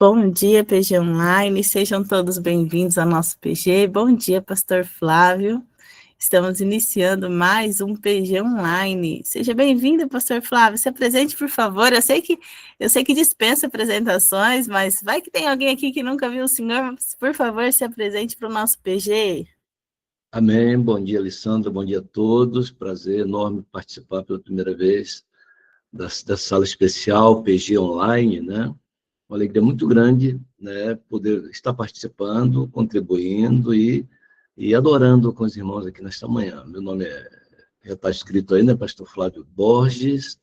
Bom dia, PG Online, sejam todos bem-vindos ao nosso PG. Bom dia, Pastor Flávio. Estamos iniciando mais um PG Online. Seja bem-vindo, Pastor Flávio. Se apresente, por favor. Eu sei que dispensa apresentações, mas vai que tem alguém aqui que nunca viu o senhor. Por favor, se apresente para o nosso PG. Amém. Bom dia, Alessandra. Bom dia a todos. Prazer enorme participar pela primeira vez da sala especial PG Online, né? Uma alegria muito grande, né? Poder estar participando, contribuindo e adorando com os irmãos aqui nesta manhã. Meu nome já está escrito aí, né? Pastor Flávio Borges.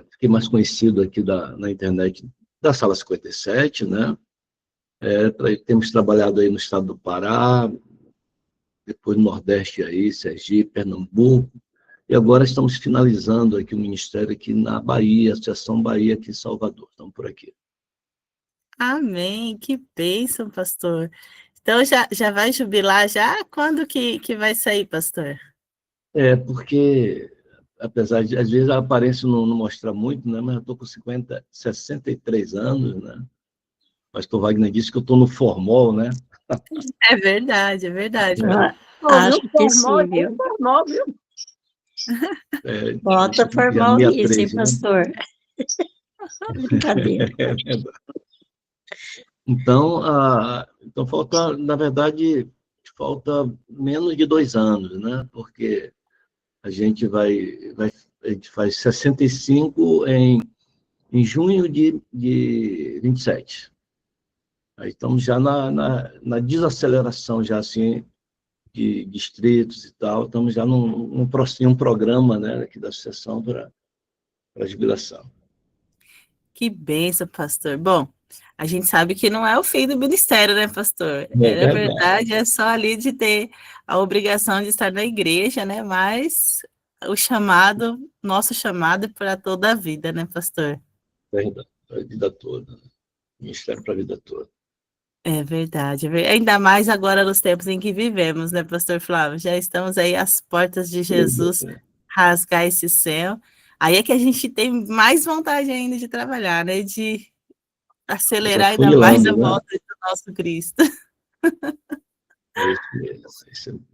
Fiquei mais conhecido aqui na internet da Sala 57, né? Temos trabalhado aí no estado do Pará, depois no Nordeste aí, Sergipe, Pernambuco, e agora estamos finalizando aqui o ministério aqui na Bahia, Associação Bahia aqui em Salvador, estamos por aqui. Amém, que bênção, pastor. Então, já vai jubilar já? Quando que vai sair, pastor? Porque, apesar de, às vezes, a aparência não mostra muito, né, mas eu estou com 63 anos, né? O pastor Wagner disse que eu estou no formol, né? É verdade, é verdade. Acho que sim, viu? Formal, viu? Bota formal nisso, hein, pastor? Brincadeira. Então, falta, na verdade, falta menos de 2 anos, né? Porque a gente faz 65 em junho de 27. Aí estamos já na desaceleração, já assim, de distritos e tal, estamos já num programa, né, aqui da associação para a jubilação. Que bênção, pastor. Bom, a gente sabe que não é o fim do ministério, né, pastor? Na verdade, é só ali de ter a obrigação de estar na igreja, né? Mas nosso chamado é para toda a vida, né, pastor? Verdade, para a vida toda. Ministério para a vida toda. É verdade. Ainda mais agora nos tempos em que vivemos, né, pastor Flávio? Já estamos aí às portas de Jesus rasgar esse céu. Aí é que a gente tem mais vontade ainda de trabalhar, né? De acelerar ainda mais a volta do nosso Cristo. É isso mesmo.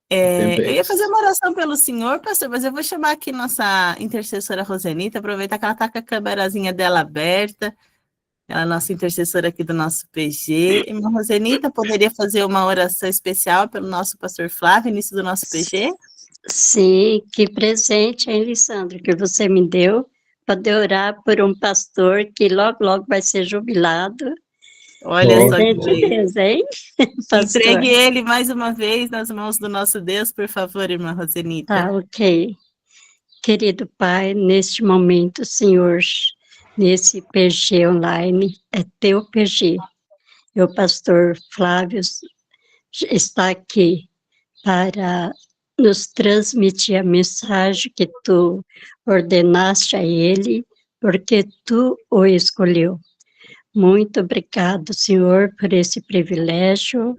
Eu ia fazer uma oração pelo senhor, pastor, mas eu vou chamar aqui nossa intercessora Rosenita, aproveitar que ela está com a câmerazinha dela aberta. Ela é nossa intercessora aqui do nosso PG. Irmã Rosenita, poderia fazer uma oração especial pelo nosso pastor Flávio, início do nosso PG? Sim, que presente, hein, Lissandra, que você me deu para orar por um pastor que logo vai ser jubilado. Olha só que Deus, hein, pastor? Entregue ele mais uma vez nas mãos do nosso Deus, por favor, irmã Rosenita. Tá, ok. Querido Pai, neste momento, Senhor, nesse PG online, é teu PG. O pastor Flávio está aqui para nos transmitir a mensagem que tu ordenaste a ele, porque tu o escolheu. Muito obrigado, Senhor, por esse privilégio.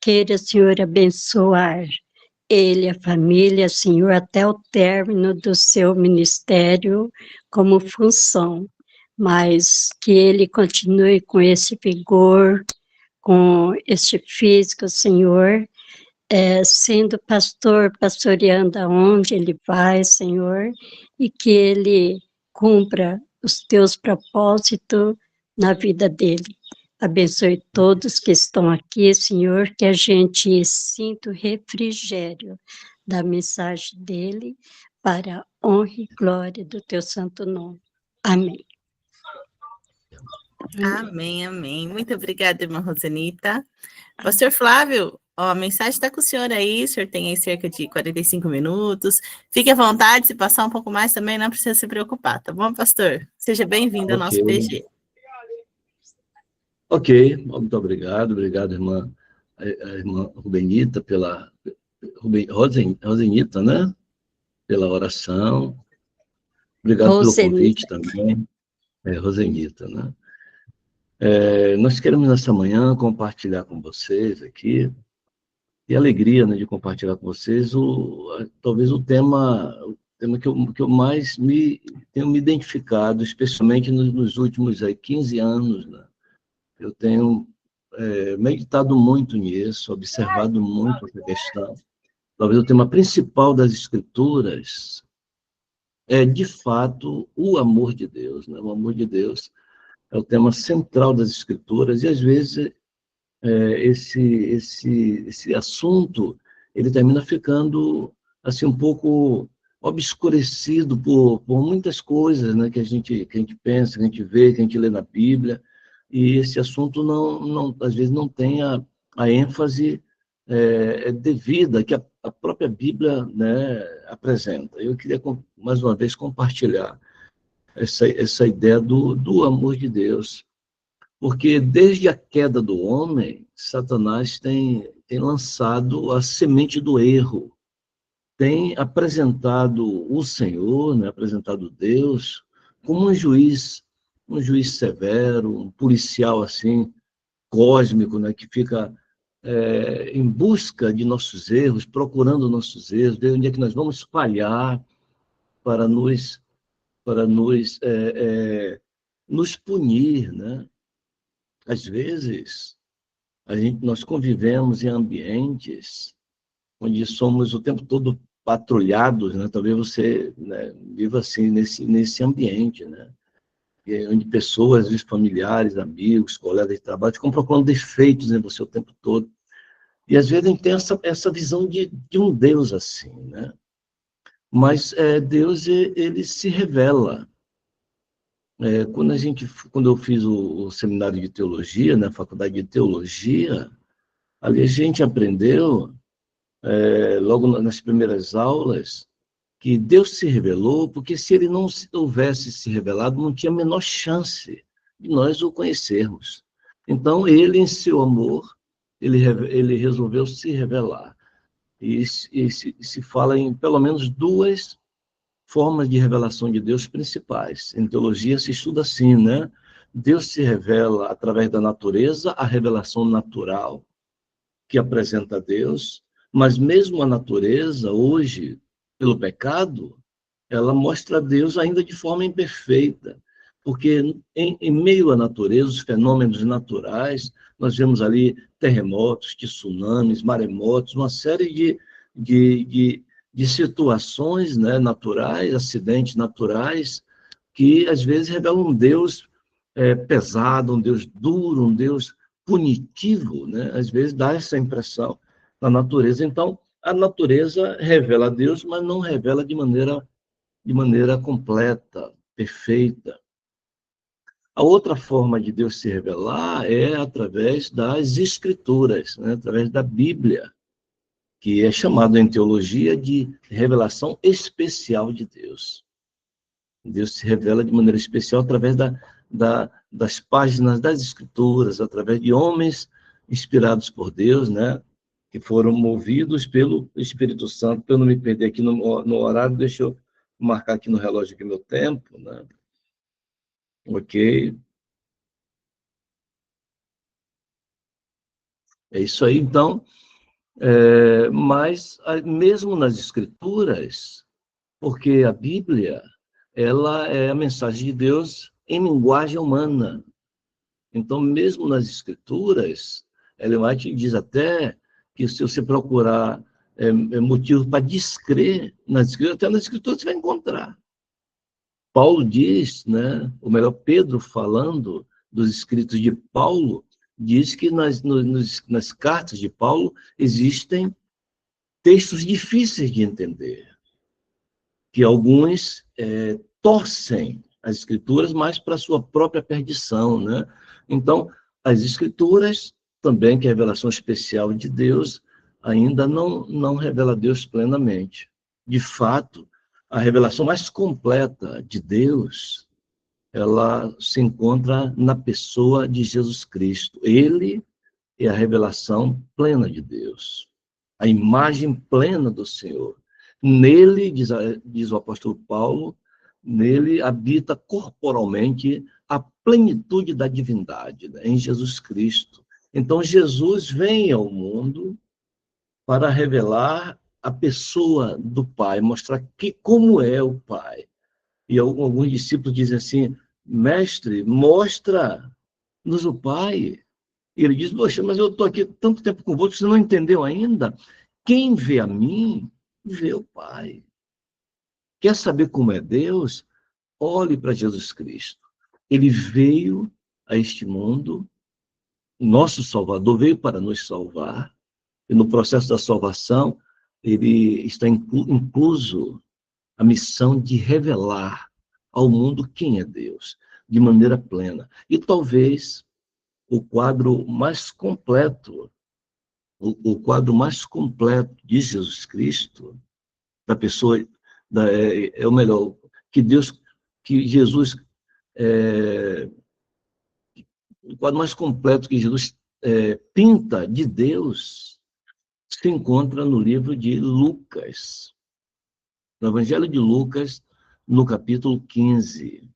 Queira, Senhor, abençoar ele, a família, Senhor, até o término do seu ministério como função, mas que ele continue com esse vigor, com este físico, Senhor, sendo pastor, pastoreando aonde ele vai, Senhor, e que ele cumpra os teus propósitos na vida dele. Abençoe todos que estão aqui, Senhor, que a gente sinta o refrigério da mensagem dele para a honra e glória do teu santo nome. Amém. Amém, amém. Muito obrigada, irmã Rosenita. Pastor Flávio, a mensagem está com o senhor aí, o senhor tem aí cerca de 45 minutos. Fique à vontade, se passar um pouco mais também, não precisa se preocupar, tá bom, pastor? Seja bem-vindo ao nosso PG. Ok, muito obrigado, irmã, a irmã Rubenita, Rosenita, né? Pela oração. Obrigado pelo convite também. Rosenita, né? Nós queremos, nessa manhã, compartilhar com vocês aqui, e alegria, né, de compartilhar com vocês, talvez o tema tema que eu mais tenho me identificado, especialmente nos últimos 15 anos, né? Eu tenho meditado muito nisso, observado muito essa questão. Talvez o tema principal das Escrituras é, de fato, o amor de Deus, né? O amor de Deus é o tema central das Escrituras, e às vezes esse assunto ele termina ficando assim um pouco obscurecido por muitas coisas, né, que a gente pensa, que a gente vê, que a gente lê na Bíblia, e esse assunto não às vezes não tem a ênfase devida que a própria Bíblia, né, apresenta. Eu queria mais uma vez compartilhar essa ideia do amor de Deus, porque desde a queda do homem, Satanás tem lançado a semente do erro, tem apresentado o Senhor, né, apresentado Deus, como um juiz severo, um policial assim, cósmico, né, que fica em busca de nossos erros, procurando nossos erros, ver onde é que nós vamos falhar para nos punir, né? Às vezes, nós convivemos em ambientes onde somos o tempo todo patrulhados, né? Talvez você, né, viva assim nesse ambiente, né? Onde pessoas, às vezes familiares, amigos, colegas de trabalho, ficam procurando defeitos em você o tempo todo. E às vezes a gente tem essa visão de um Deus assim, né? Mas Deus, ele se revela. Quando eu fiz o seminário de teologia, na faculdade de teologia, ali a gente aprendeu, logo nas primeiras aulas, que Deus se revelou, porque se ele não houvesse se revelado, não tinha a menor chance de nós o conhecermos. Então, ele, em seu amor, ele resolveu se revelar. E se fala em pelo menos duas formas de revelação de Deus principais. Em teologia se estuda assim, né? Deus se revela através da natureza, a revelação natural que apresenta a Deus, mas mesmo a natureza, hoje, pelo pecado, ela mostra a Deus ainda de forma imperfeita, porque em meio à natureza, os fenômenos naturais, nós vemos ali terremotos, tsunamis, maremotos, uma série de situações, né, naturais, acidentes naturais, que às vezes revelam um Deus pesado, um Deus duro, um Deus punitivo, né? Às vezes dá essa impressão na natureza. Então, a natureza revela a Deus, mas não revela de maneira completa, perfeita. A outra forma de Deus se revelar é através das Escrituras, né? Através da Bíblia, que é chamado em teologia de revelação especial de Deus. Deus se revela de maneira especial através das páginas das Escrituras, através de homens inspirados por Deus, né? Que foram movidos pelo Espírito Santo. Para eu não me perder aqui no horário, deixa eu marcar aqui no relógio aqui meu tempo, né? Ok. É isso aí, então. Mas, mesmo nas Escrituras, porque a Bíblia, ela é a mensagem de Deus em linguagem humana. Então, mesmo nas Escrituras, Ellen White diz até que se você procurar motivo para descrer nas Escrituras, até nas Escrituras você vai encontrar. Paulo diz, né, ou melhor, Pedro falando dos escritos de Paulo, diz que nas cartas de Paulo existem textos difíceis de entender, que alguns torcem as Escrituras mais para a sua própria perdição, né? Então, as Escrituras, também, que é a revelação especial de Deus, ainda não revela Deus plenamente. De fato, a revelação mais completa de Deus, ela se encontra na pessoa de Jesus Cristo. Ele é a revelação plena de Deus, a imagem plena do Senhor. Nele, diz o apóstolo Paulo, nele habita corporalmente a plenitude da divindade, né, em Jesus Cristo. Então, Jesus vem ao mundo para revelar a pessoa do Pai, mostrar como é o Pai. E alguns discípulos dizem assim, mestre, mostra-nos o Pai. E ele diz, poxa, mas eu estou aqui tanto tempo com você não entendeu ainda? Quem vê a mim, vê o Pai. Quer saber como é Deus? Olhe para Jesus Cristo. Ele veio a este mundo, nosso Salvador veio para nos salvar, e no processo da salvação, ele está incluso a missão de revelar ao mundo quem é Deus, de maneira plena. E talvez o quadro mais completo, o quadro mais completo de Jesus Cristo, da pessoa, é o melhor, que Jesus, o quadro mais completo que Jesus pinta de Deus, se encontra no livro de Lucas, no Evangelho de Lucas, no capítulo 15.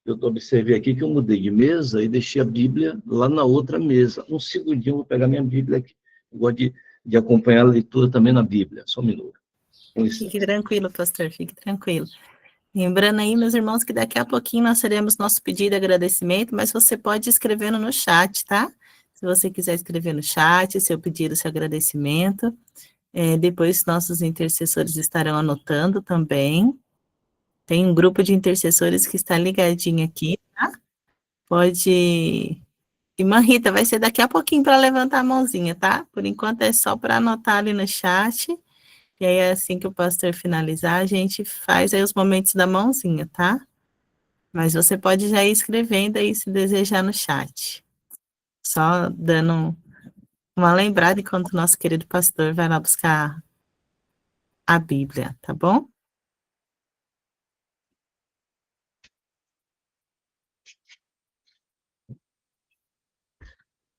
Eu observei aqui que eu mudei de mesa e deixei a Bíblia lá na outra mesa. Um segundinho, vou pegar minha Bíblia aqui. Eu gosto de acompanhar a leitura também na Bíblia. Só um minuto. Fique tranquilo, pastor, fique tranquilo. Lembrando aí, meus irmãos, que daqui a pouquinho nós teremos nosso pedido de agradecimento, mas você pode ir escrevendo no chat, tá? Se você quiser escrever no chat, seu pedido, seu agradecimento. Depois nossos intercessores estarão anotando também. Tem um grupo de intercessores que está ligadinho aqui, tá? Pode... Irmã Rita, vai ser daqui a pouquinho para levantar a mãozinha, tá? Por enquanto é só para anotar ali no chat. E aí, assim que o pastor finalizar, a gente faz aí os momentos da mãozinha, tá? Mas você pode já ir escrevendo aí, se desejar, no chat. Só dando uma lembrada enquanto o nosso querido pastor vai lá buscar a Bíblia, tá bom?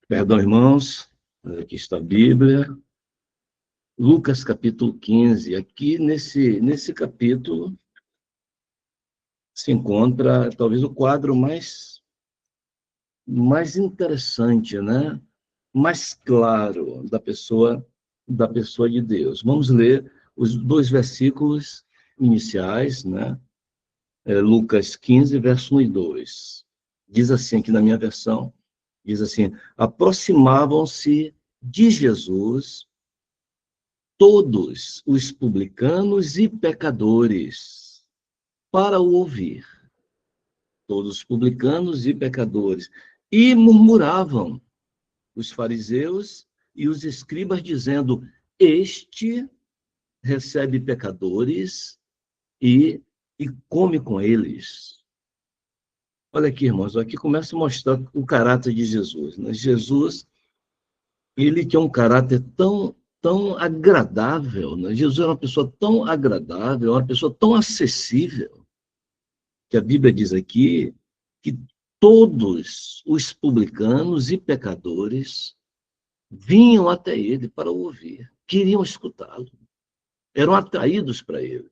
Perdão, irmãos. Aqui está a Bíblia. Lucas, capítulo 15. Aqui, nesse capítulo, se encontra, talvez, o quadro mais interessante, né? Mais claro da pessoa de Deus. Vamos ler os 2 versículos iniciais, né? Lucas 15, verso 1 e 2. Diz assim, aqui na minha versão, diz assim, aproximavam-se de Jesus todos os publicanos e pecadores para o ouvir. Todos os publicanos e pecadores. E murmuravam os fariseus e os escribas, dizendo, este recebe pecadores e come com eles. Olha aqui, irmãos, aqui começa a mostrar o caráter de Jesus, né? Jesus, ele tinha um caráter tão agradável, né? Jesus era uma pessoa tão agradável, uma pessoa tão acessível, que a Bíblia diz aqui que todos os publicanos e pecadores vinham até ele para ouvir, queriam escutá-lo, eram atraídos para ele.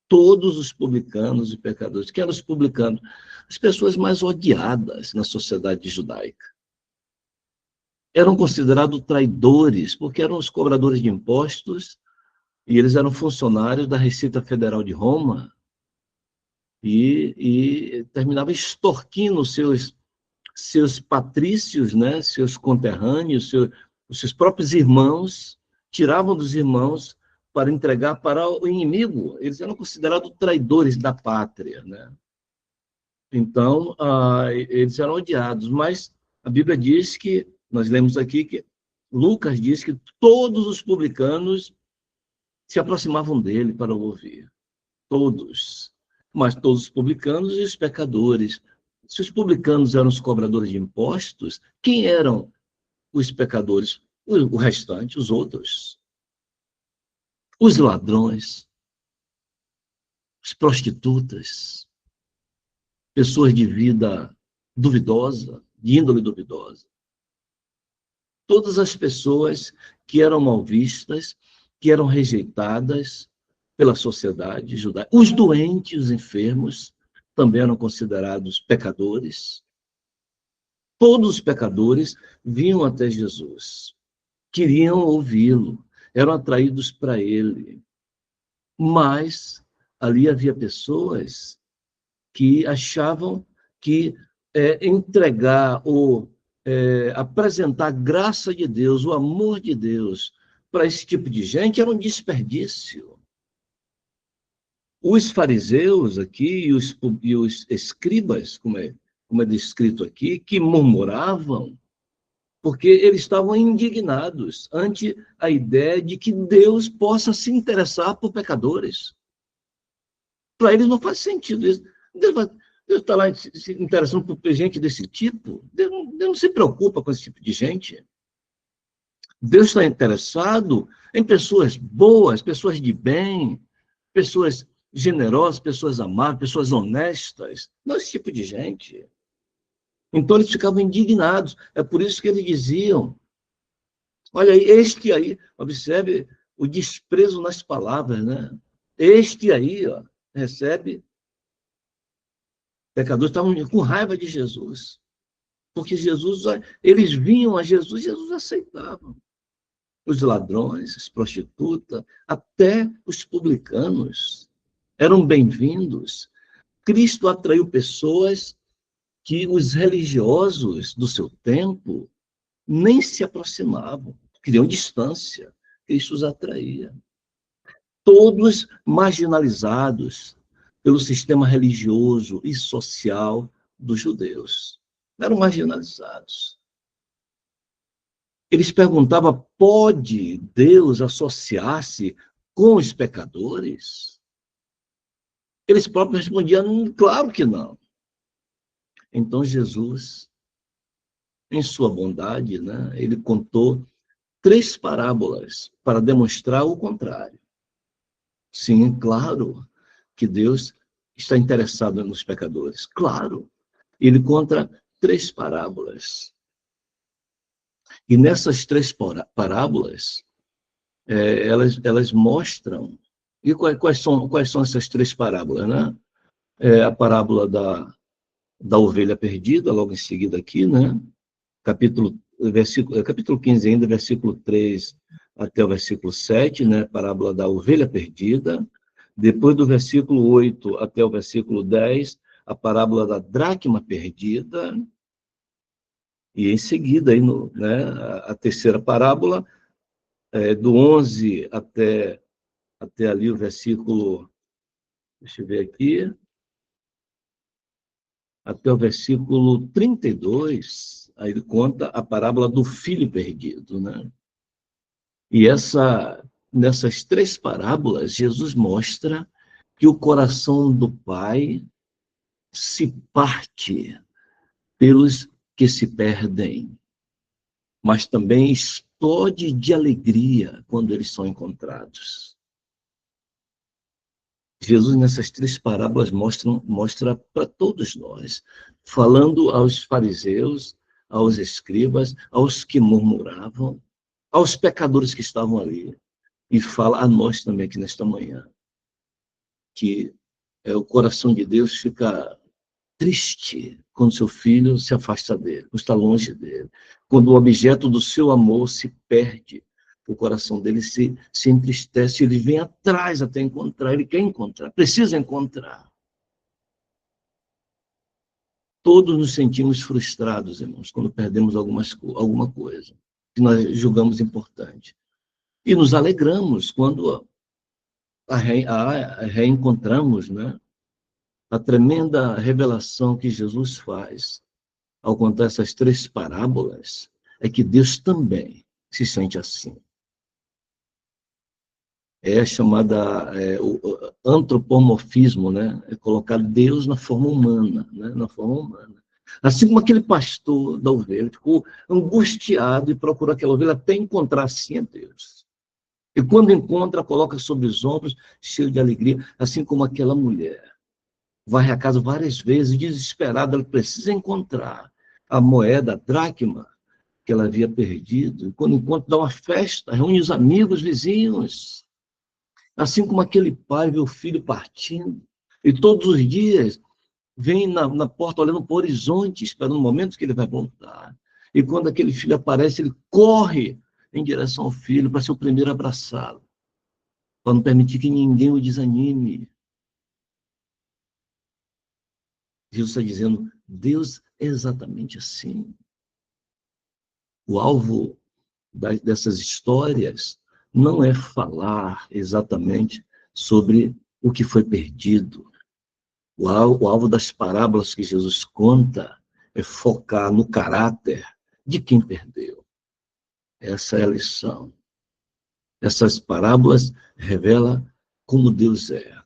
Todos os publicanos e pecadores. Quem eram os publicanos? As pessoas mais odiadas na sociedade judaica. Eram considerados traidores, porque eram os cobradores de impostos, e eles eram funcionários da Receita Federal de Roma, e terminavam extorquindo seus patrícios, né, seus conterrâneos, os seus próprios irmãos, tiravam dos irmãos para entregar para o inimigo. Eles eram considerados traidores da pátria, né? Então, eles eram odiados, mas a Bíblia diz que, nós lemos aqui, que Lucas diz que todos os publicanos se aproximavam dele para o ouvir. Todos. Mas todos os publicanos e os pecadores. Se os publicanos eram os cobradores de impostos, quem eram os pecadores? O restante, os outros. Os ladrões, as prostitutas, pessoas de vida duvidosa, de índole duvidosa. Todas as pessoas que eram mal vistas, que eram rejeitadas pela sociedade judaica. Os doentes, os enfermos, também eram considerados pecadores. Todos os pecadores vinham até Jesus, queriam ouvi-lo, eram atraídos para ele. Mas ali havia pessoas que achavam que entregar ou apresentar a graça de Deus, o amor de Deus para esse tipo de gente era um desperdício. Os fariseus aqui e os escribas, como é descrito aqui, que murmuravam, porque eles estavam indignados ante a ideia de que Deus possa se interessar por pecadores. Para eles não faz sentido isso. Deus está lá se interessando por gente desse tipo. Deus não se preocupa com esse tipo de gente. Deus está interessado em pessoas boas, pessoas de bem, pessoas generosas, pessoas amáveis, pessoas honestas. Não esse tipo de gente. Então eles ficavam indignados. É por isso que eles diziam, olha aí, este aí, observe o desprezo nas palavras, né? Este aí, ó, recebe pecadores, estavam com raiva de Jesus. Porque Jesus, eles vinham a Jesus, Jesus aceitava. Os ladrões, as prostitutas, até os publicanos eram bem-vindos. Cristo atraiu pessoas que os religiosos do seu tempo nem se aproximavam, criam distância. Cristo os atraía. Todos marginalizados pelo sistema religioso e social dos judeus. Eram marginalizados. Eles perguntavam, pode Deus associar-se com os pecadores? Eles próprios respondiam, claro que não. Então Jesus, em sua bondade, né, ele contou 3 parábolas para demonstrar o contrário. Sim, claro que Deus está interessado nos pecadores. Claro. Ele conta 3 parábolas. E nessas 3 parábolas, elas mostram... E quais são essas 3 parábolas, né? A parábola da ovelha perdida, logo em seguida aqui, né? Capítulo 15 ainda, versículo 3 até o versículo 7, né? Parábola da ovelha perdida. Depois do versículo 8 até o versículo 10, a parábola da dracma perdida. E em seguida, aí a terceira parábola, do 11 até ali o versículo, deixa eu ver aqui, até o versículo 32, aí ele conta a parábola do filho perdido, né? E nessas 3 parábolas, Jesus mostra que o coração do Pai se parte pelos que se perdem, mas também explode de alegria quando eles são encontrados. Jesus, nessas 3 parábolas, mostra para todos nós, falando aos fariseus, aos escribas, aos que murmuravam, aos pecadores que estavam ali, e fala a nós também aqui nesta manhã, que o coração de Deus fica triste quando seu filho se afasta dele, está longe dele. Quando o objeto do seu amor se perde, o coração dele se entristece, ele vem atrás até encontrar, ele quer encontrar, precisa encontrar. Todos nos sentimos frustrados, irmãos, quando perdemos alguma coisa que nós julgamos importante. E nos alegramos quando a reencontramos, né? A tremenda revelação que Jesus faz ao contar essas 3 parábolas é que Deus também se sente assim. É chamada o antropomorfismo, né? É colocar Deus na forma humana, né? Na forma humana. Assim como aquele pastor da ovelha ficou angustiado e procurou aquela ovelha até encontrar sim a Deus. E quando encontra, coloca sobre os ombros, cheio de alegria, assim como aquela mulher. Vai a casa várias vezes, desesperada, ela precisa encontrar a moeda, a dracma, que ela havia perdido. E quando encontra, dá uma festa, reúne os amigos, vizinhos. Assim como aquele pai vê o filho partindo. E todos os dias vem na porta olhando para o horizonte, esperando o momento que ele vai voltar. E quando aquele filho aparece, ele corre em direção ao filho, para ser o primeiro a abraçá-lo, para não permitir que ninguém o desanime. Jesus está dizendo, Deus é exatamente assim. O alvo dessas histórias não é falar exatamente sobre o que foi perdido. O alvo das parábolas que Jesus conta é focar no caráter de quem perdeu. Essa é a lição. Essas parábolas revelam como Deus é.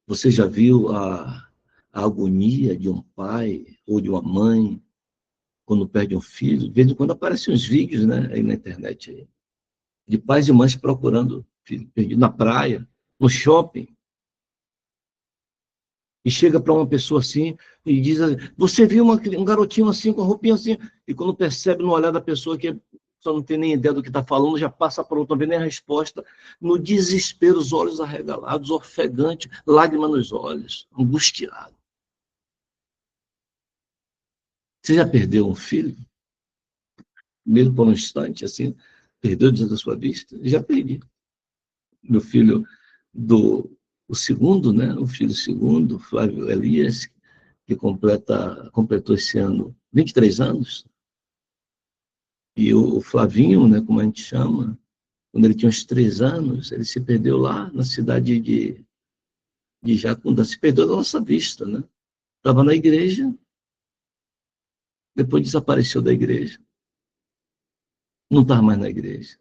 Você já viu a agonia de um pai ou de uma mãe quando perde um filho? De vez em quando aparecem uns vídeos, né, aí na internet, aí, de pais e mães procurando filho perdido na praia, no shopping. E chega para uma pessoa assim e diz, você viu um garotinho assim, com a roupinha assim, e quando percebe no olhar da pessoa que só não tem nem ideia do que está falando, já passa para outra, não vê nem a resposta, no desespero, os olhos arregalados, ofegante, lágrima nos olhos, angustiado. Você já perdeu um filho? Mesmo por um instante, assim, perdeu diante da sua vista? Já perdi. Meu filho o segundo, né? O filho segundo, Flávio Elias, que completou esse ano 23 anos. E o Flavinho, né, como a gente chama, quando ele tinha uns 3 anos, ele se perdeu lá na cidade de Jacundá, se perdeu da nossa vista, né? Estava na igreja, depois desapareceu da igreja, não estava mais na igreja.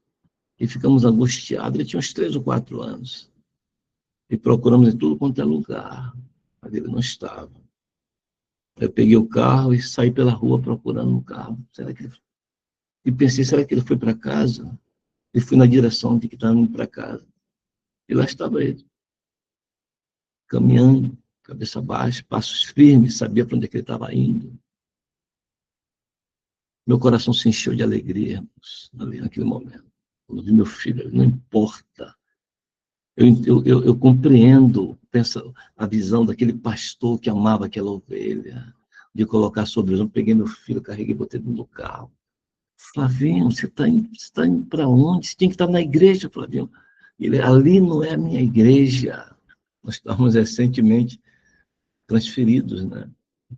E ficamos angustiados, ele tinha uns 3 ou 4 anos. E procuramos em tudo quanto é lugar, mas ele não estava. Eu peguei o carro e saí pela rua procurando o carro. E pensei, será que ele foi para casa? E fui na direção de que estava indo para casa. E lá estava ele, caminhando, cabeça baixa, passos firmes, sabia para onde é que ele estava indo. Meu coração se encheu de alegria ali naquele momento. Quando vi meu filho, não importa. Eu compreendo, penso, a visão daquele pastor que amava aquela ovelha, de colocar sobre os ombros. Peguei meu filho, carreguei e botei no carro. Flavinho, você está indo para onde? Você tem que estar na igreja, Flavinho. Ali não é a minha igreja. Nós estávamos recentemente transferidos, né?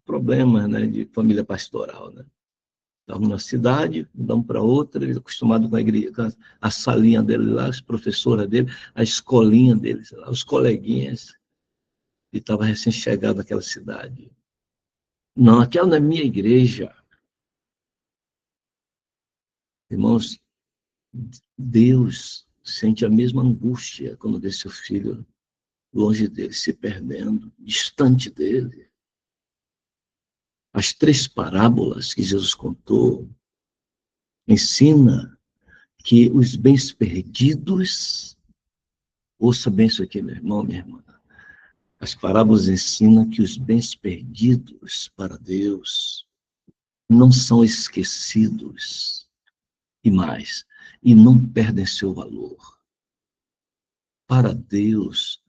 Problemas, né, de família pastoral, né? Estávamos na cidade, mudamos para outra, ele acostumado com a igreja, com a salinha dele lá, as professoras dele, a escolinha dele, lá, os coleguinhas. E estava recém-chegado naquela cidade. Não, aquela não é minha igreja. Irmãos, Deus sente a mesma angústia quando vê seu filho longe dele, se perdendo, distante dele. As 3 parábolas que Jesus contou ensina que os bens perdidos, ouça bem isso aqui, meu irmão, minha irmã, as parábolas ensinam que os bens perdidos para Deus não são esquecidos e não perdem seu valor. Para Deus,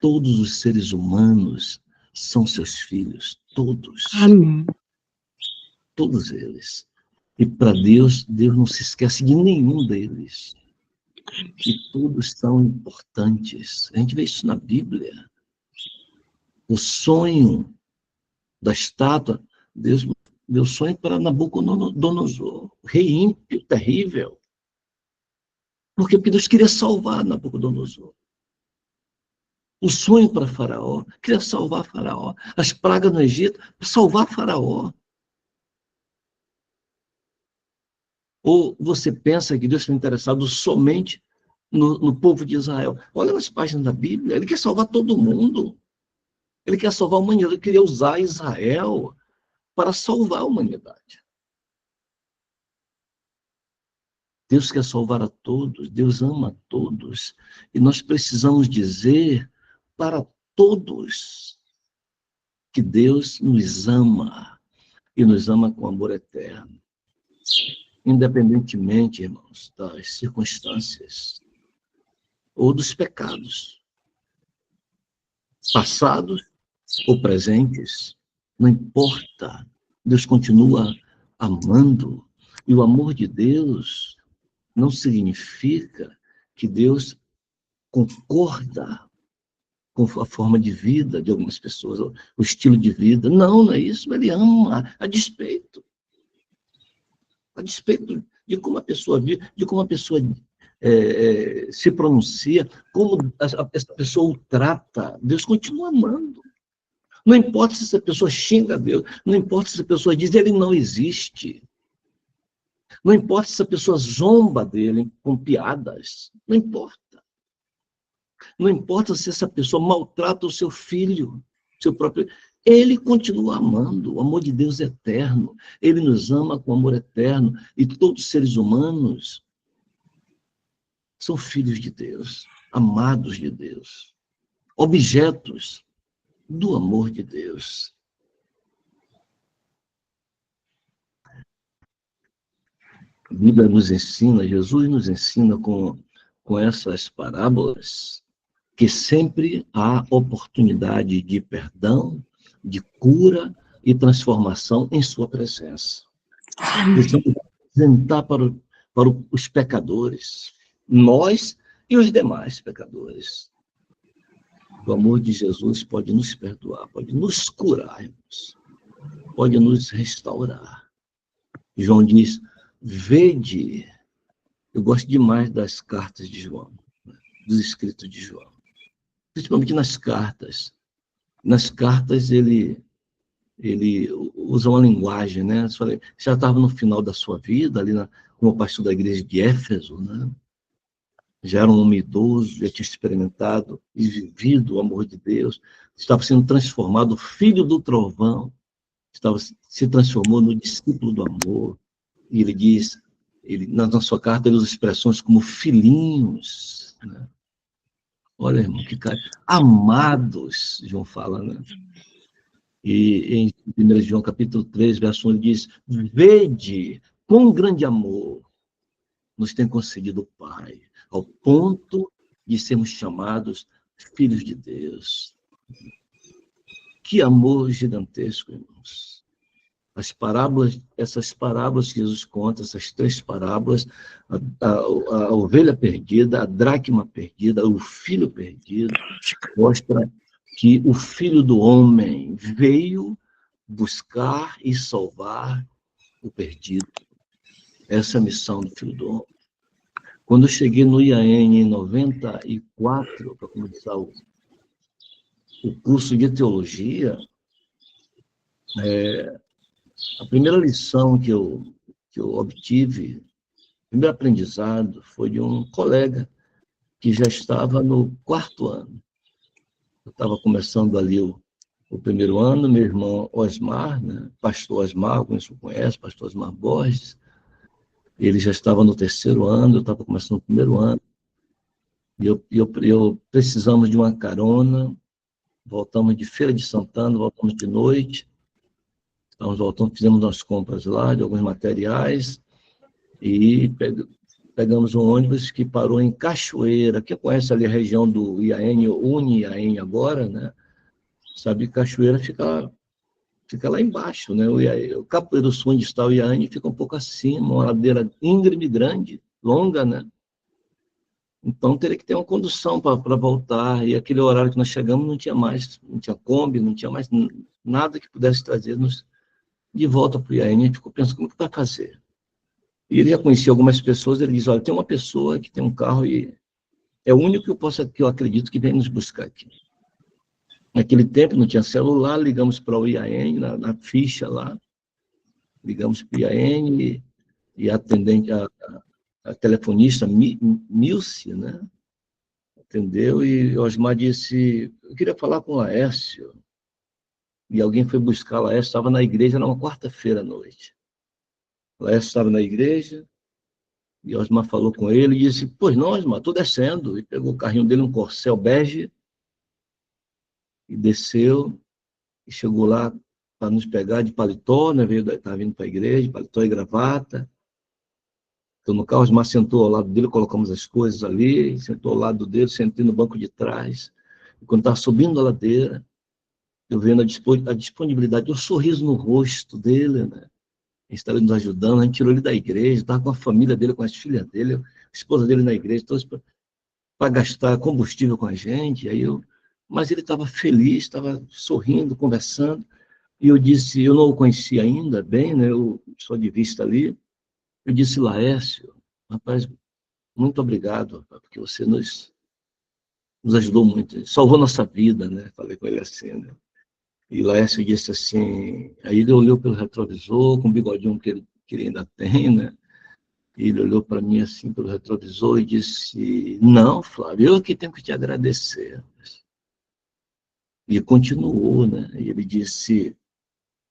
todos os seres humanos são seus filhos, todos. Amém. Todos eles. E para Deus, Deus não se esquece de nenhum deles. E todos são importantes. A gente vê isso na Bíblia. O sonho da estátua, Deus deu sonho para Nabucodonosor, rei ímpio, terrível. Por quê? Porque Deus queria salvar Nabucodonosor. O sonho para Faraó, queria salvar Faraó. As pragas no Egito, para salvar Faraó. Ou você pensa que Deus está interessado somente no povo de Israel? Olha nas páginas da Bíblia, ele quer salvar todo mundo. Ele quer salvar a humanidade, ele queria usar Israel para salvar a humanidade. Deus quer salvar a todos, Deus ama a todos. E nós precisamos dizer para todos que Deus nos ama, e nos ama com amor eterno. Independentemente, irmãos, das circunstâncias ou dos pecados, passados ou presentes, não importa, Deus continua amando, e o amor de Deus não significa que Deus concorda com a forma de vida de algumas pessoas, o estilo de vida. Não, não é isso. Ele ama, a despeito de como a pessoa vive, de como a pessoa se pronuncia, como essa pessoa o trata. Deus continua amando. Não importa se essa pessoa xinga a Deus, não importa se essa pessoa diz ele não existe. Não importa se essa pessoa zomba dele com piadas. Não importa. Não importa se essa pessoa maltrata o seu filho, seu próprio. Ele continua amando. O amor de Deus é eterno. Ele nos ama com amor eterno. E todos os seres humanos são filhos de Deus, amados de Deus, objetos do amor de Deus. A Bíblia nos ensina, Jesus nos ensina com essas parábolas, que sempre há oportunidade de perdão, de cura e transformação em sua presença. Precisamos apresentar para os pecadores, nós e os demais pecadores. O amor de Jesus pode nos perdoar, pode nos curar, irmãos, pode nos restaurar. João diz, vede. Eu gosto demais das cartas de João, dos escritos de João. Principalmente nas cartas. Nas cartas ele usa uma linguagem, né? Já estava no final da sua vida, ali como pastor da igreja de Éfeso, né? Já era um homem idoso, já tinha experimentado e vivido o amor de Deus, estava sendo transformado, filho do trovão, se transformou no discípulo do amor. E ele diz, na sua carta, ele usa expressões como filhinhos, né? Olha, irmão, que cara. Amados, João fala, né? E em 1 João, capítulo 3, verso 1, ele diz, vede, com grande amor nos tem concedido o Pai, ao ponto de sermos chamados filhos de Deus. Que amor gigantesco, irmãos. Essas parábolas que Jesus conta, essas 3 parábolas, a ovelha perdida, a dracma perdida, o filho perdido, mostra que o Filho do Homem veio buscar e salvar o perdido. Essa é a missão do Filho do Homem. Quando eu cheguei no IAN em 94, para começar o curso de teologia, a primeira lição que eu obtive, o primeiro aprendizado, foi de um colega que já estava no 4º ano. Eu estava começando ali o primeiro ano, meu irmão Osmar, né? Pastor Osmar, alguns conhecem, pastor Osmar Borges, ele já estava no 3º ano, eu estava começando o 1º ano, e eu precisamos de uma carona, voltamos de Feira de Santana, voltamos de noite, estamos voltando, fizemos umas compras lá de alguns materiais, e pegamos um ônibus que parou em Cachoeira. Quem conhece ali a região do IAN, Uni-IAN agora, né? Sabe que Cachoeira fica lá embaixo, né? O Capoeiro do Sul, onde está o IAN, fica um pouco acima, uma ladeira íngreme, grande, longa, né? Então, teria que ter uma condução para voltar, e aquele horário que nós chegamos não tinha Kombi, não tinha mais nada que pudesse trazer-nos de volta para o IAN. A gente ficou pensando, como que vai fazer? E ele já conhecia algumas pessoas, ele diz, olha, tem uma pessoa que tem um carro e é o único que eu acredito que vem nos buscar aqui. Naquele tempo não tinha celular, ligamos para o IAN, na ficha lá, ligamos para o IAN e a atendente, a telefonista Milce, né, atendeu, e Osmar disse, eu queria falar com o Laércio. E alguém foi buscar o Laércio, estava na igreja, era uma quarta-feira à noite. O Laércio estava na igreja, e Osmar falou com ele e disse, pois não, Osmar, estou descendo. E pegou o carrinho dele, um Corcel bege, e desceu, e chegou lá para nos pegar de paletó, né? Estava vindo para a igreja, paletó e gravata. Então, no carro, Osmar sentou ao lado dele, colocamos as coisas ali, sentou ao lado dele, sentei no banco de trás. E quando estava subindo a ladeira, eu vendo a disponibilidade, o sorriso no rosto dele, né? estava nos ajudando, a gente tirou ele da igreja, estava com a família dele, com as filhas dele, a esposa dele na igreja, todos para gastar combustível com a gente. Mas ele estava feliz, estava sorrindo, conversando, e eu disse, eu não o conhecia ainda bem, né? Eu só de vista ali, eu disse, Laércio, rapaz, muito obrigado, rapaz, porque você nos ajudou muito, salvou nossa vida, né? Falei com ele assim, né? E Laércio disse assim, aí ele olhou pelo retrovisor, com o bigodinho que ele ainda tem, né? E ele olhou para mim assim pelo retrovisor e disse, não, Flávio, eu que tenho que te agradecer. E continuou, né? E ele disse,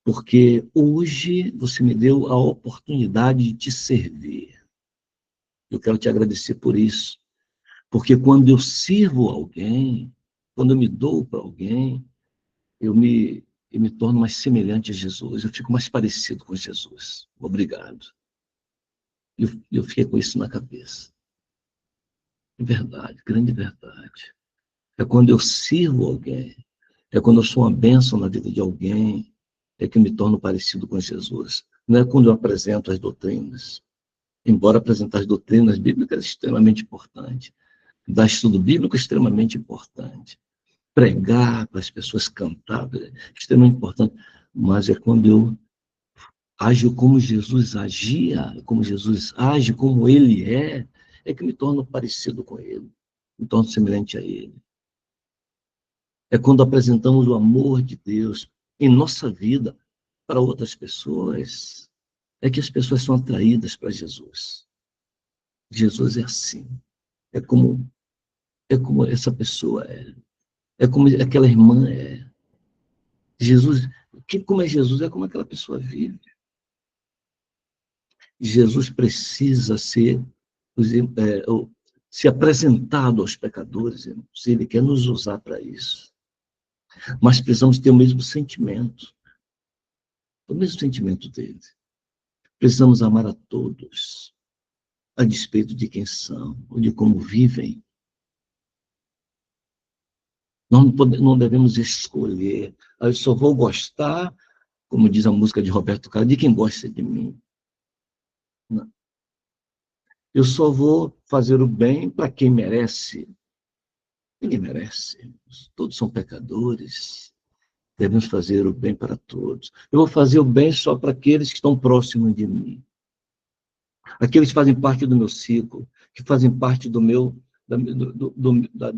porque hoje você me deu a oportunidade de te servir. Eu quero te agradecer por isso. Porque quando eu sirvo alguém, quando eu me dou para alguém, eu me torno mais semelhante a Jesus, eu fico mais parecido com Jesus. Obrigado. Eu fiquei com isso na cabeça. É verdade, grande verdade. É quando eu sirvo alguém, é quando eu sou uma bênção na vida de alguém, é que eu me torno parecido com Jesus. Não é quando eu apresento as doutrinas. Embora apresentar as doutrinas bíblicas é extremamente importante. Dar estudo bíblico é extremamente importante. Pregar para as pessoas cantar é extremamente importante. Mas é quando eu ajo como Jesus agia, como Jesus age, como ele é que me torno parecido com ele, me torno semelhante a ele. É quando apresentamos o amor de Deus em nossa vida para outras pessoas, é que as pessoas são atraídas para Jesus. Jesus é assim. É como, é como essa pessoa é. É como aquela irmã é. Jesus, como é Jesus? É como aquela pessoa vive. Jesus precisa ser apresentado aos pecadores, se ele quer nos usar para isso. Mas precisamos ter o mesmo sentimento dele. Precisamos amar a todos, a despeito de quem são, ou de como vivem. Nós não devemos escolher. Eu só vou gostar, como diz a música de Roberto Carlos, de quem gosta de mim. Não. Eu só vou fazer o bem para quem merece. Ninguém merece. Todos são pecadores. Devemos fazer o bem para todos. Eu vou fazer o bem só para aqueles que estão próximos de mim. Aqueles que fazem parte do meu ciclo, que fazem parte da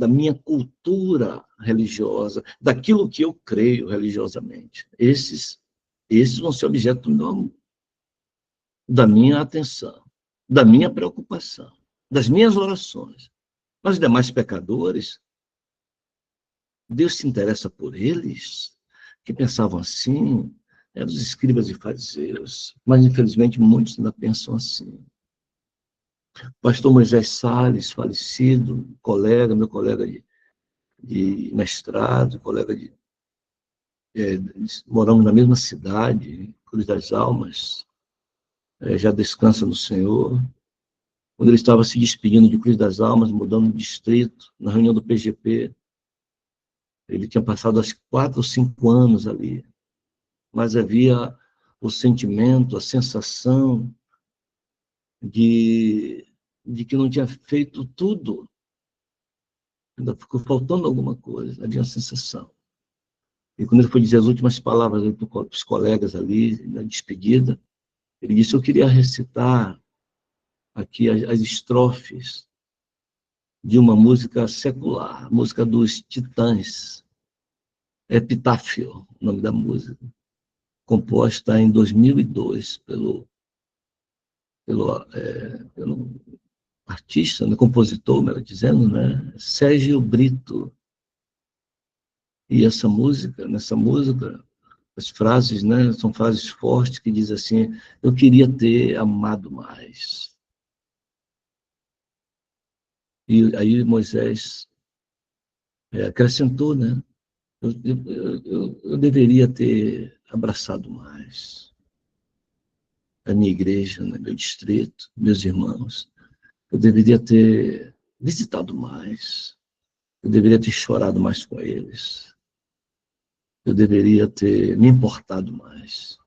minha cultura religiosa, daquilo que eu creio religiosamente. Esses vão ser objeto da minha atenção, da minha preocupação, das minhas orações. Mas os demais pecadores, Deus se interessa por eles, que pensavam assim, eram os escribas e fariseus, mas infelizmente muitos ainda pensam assim. Pastor Moisés Salles, falecido, meu colega de mestrado, moramos na mesma cidade, Cruz das Almas, já descansa no Senhor. Quando ele estava se despedindo de Cruz das Almas, mudando de distrito, na reunião do PGP, ele tinha passado acho 4 ou 5 anos ali, mas havia o sentimento, a sensação de que não tinha feito tudo, ainda ficou faltando alguma coisa, havia uma sensação. E quando ele foi dizer as últimas palavras para os colegas ali, na despedida, ele disse, eu queria recitar aqui as estrofes de uma música secular, música dos Titãs, Epitáfio, o nome da música, composta em 2002 pelo artista, né, compositor, melhor dizendo, né, Sérgio Brito. E nessa música, as frases, né, são frases fortes que dizem assim, eu queria ter amado mais. E aí Moisés acrescentou, né, eu deveria ter abraçado mais a minha igreja, né, meu distrito, meus irmãos. Eu deveria ter visitado mais. Eu deveria ter chorado mais com eles. Eu deveria ter me importado mais.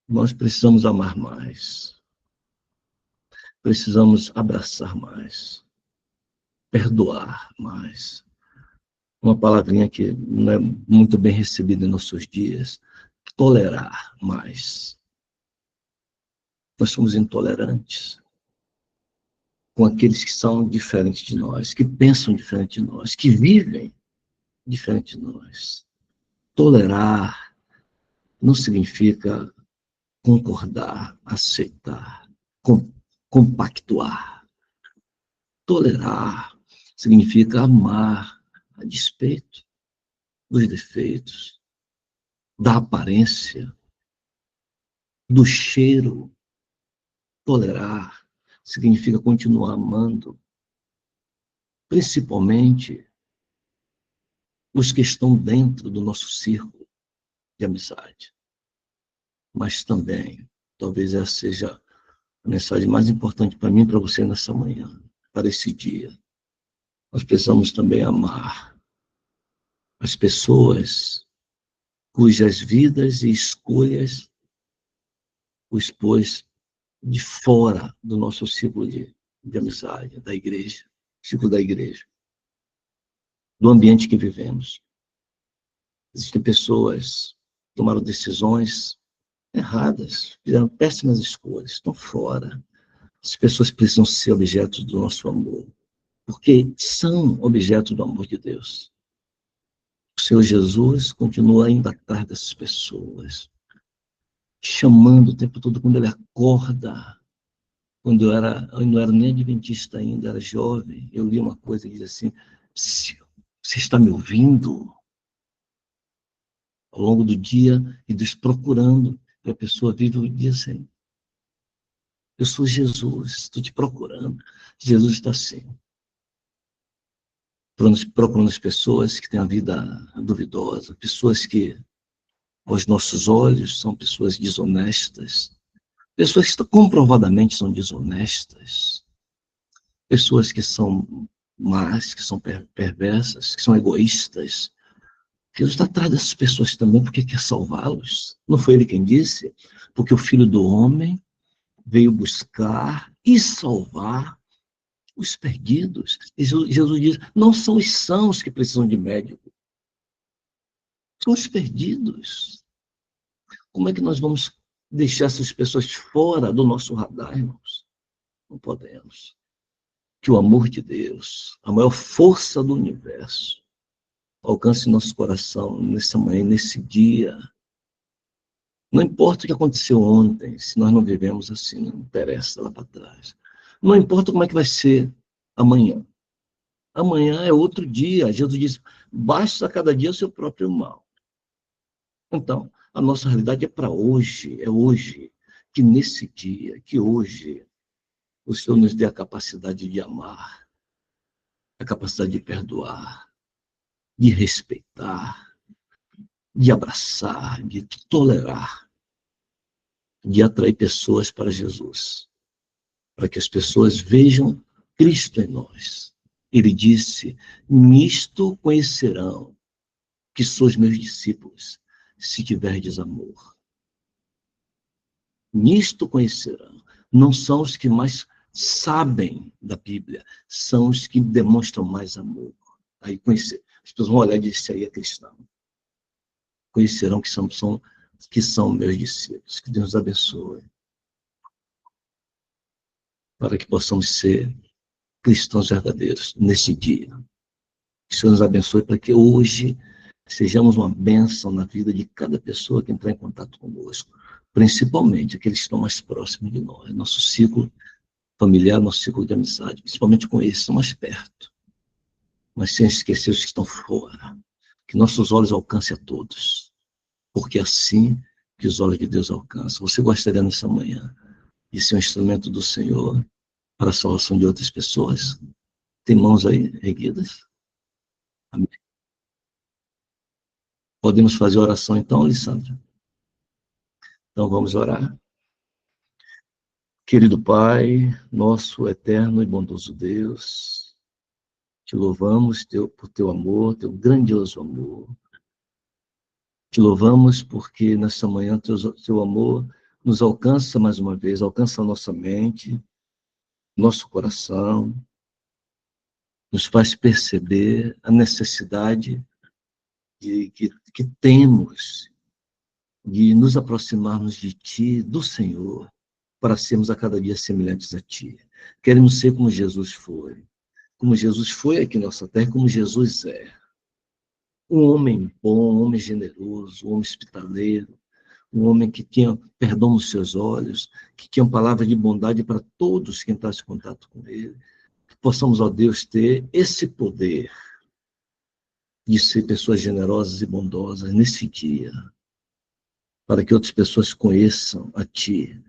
Nós precisamos amar mais. Precisamos abraçar mais. Perdoar mais. Uma palavrinha que não é muito bem recebida em nossos dias. Tolerar mais. Nós somos intolerantes com aqueles que são diferentes de nós, que pensam diferente de nós, que vivem diferente de nós. Tolerar não significa concordar, aceitar, compactuar. Tolerar significa amar a despeito dos defeitos, da aparência, do cheiro. Tolerar significa continuar amando, principalmente os que estão dentro do nosso círculo de amizade. Mas também, talvez essa seja a mensagem mais importante para mim e para você nessa manhã, para esse dia. Nós precisamos também amar as pessoas cujas vidas e escolhas os pôs de fora do nosso ciclo de amizade, da igreja, ciclo da igreja, do ambiente que vivemos. Existem pessoas que tomaram decisões erradas, fizeram péssimas escolhas, estão fora. As pessoas precisam ser objetos do nosso amor, porque são objetos do amor de Deus. O Senhor Jesus continua indo atrás dessas pessoas, chamando o tempo todo quando ele acorda. Quando eu não era nem adventista ainda, era jovem, eu li uma coisa que diz assim: você está me ouvindo? Ao longo do dia, e Deus procurando, e a pessoa vive o dia assim: eu sou Jesus, estou te procurando. Jesus está assim, procurando as pessoas que têm a vida duvidosa, pessoas que, aos nossos olhos, são pessoas desonestas, pessoas que comprovadamente são desonestas, pessoas que são más, que são perversas, que são egoístas. Jesus está atrás dessas pessoas também porque quer salvá-los. Não foi ele quem disse? Porque o Filho do Homem veio buscar e salvar os perdidos. E Jesus diz: não são os sãos que precisam de médico, são os perdidos. Como é que nós vamos deixar essas pessoas fora do nosso radar, irmãos? Não podemos. Que o amor de Deus, a maior força do universo, alcance nosso coração nessa manhã, nesse dia. Não importa o que aconteceu ontem, se nós não vivemos assim, não interessa lá para trás. Não importa como é que vai ser amanhã. Amanhã é outro dia. Jesus disse: basta cada dia o seu próprio mal. Então, a nossa realidade é para hoje, é hoje, que nesse dia, que hoje, o Senhor nos dê a capacidade de amar, a capacidade de perdoar, de respeitar, de abraçar, de tolerar, de atrair pessoas para Jesus, para que as pessoas vejam Cristo em nós. Ele disse: nisto conhecerão que sois meus discípulos, se tiverdes amor. Nisto conhecerão. Não são os que mais sabem da Bíblia, são os que demonstram mais amor. Aí conhecer. As pessoas vão olhar e dizer: esse aí é cristão. Conhecerão que são meus discípulos. Que Deus nos abençoe, para que possamos ser cristãos verdadeiros nesse dia. Que o Senhor nos abençoe para que hoje sejamos uma bênção na vida de cada pessoa que entrar em contato conosco, principalmente aqueles que estão mais próximos de nós, nosso ciclo familiar, nosso ciclo de amizade, principalmente com esses que estão mais perto, mas sem esquecer os que estão fora. Que nossos olhos alcancem a todos, porque é assim que os olhos de Deus alcançam. Você gostaria nessa manhã de ser um instrumento do Senhor para a salvação de outras pessoas? Tem mãos aí erguidas? Amém. Podemos fazer oração então, Alessandra? Então vamos orar. Querido Pai, nosso eterno e bondoso Deus, te louvamos por teu amor, teu grandioso amor. Te louvamos porque nessa manhã teu amor nos alcança mais uma vez, alcança a nossa mente, nosso coração, nos faz perceber a necessidade que temos de nos aproximarmos de Ti, do Senhor, para sermos a cada dia semelhantes a Ti. Queremos ser como Jesus foi aqui na nossa terra, como Jesus é. Um homem bom, um homem generoso, um homem hospitaleiro, um homem que tinha perdão nos seus olhos, que tinha uma palavra de bondade para todos que entrassem em contato com ele. Que possamos, ó Deus, ter esse poder de ser pessoas generosas e bondosas nesse dia, para que outras pessoas conheçam a Ti,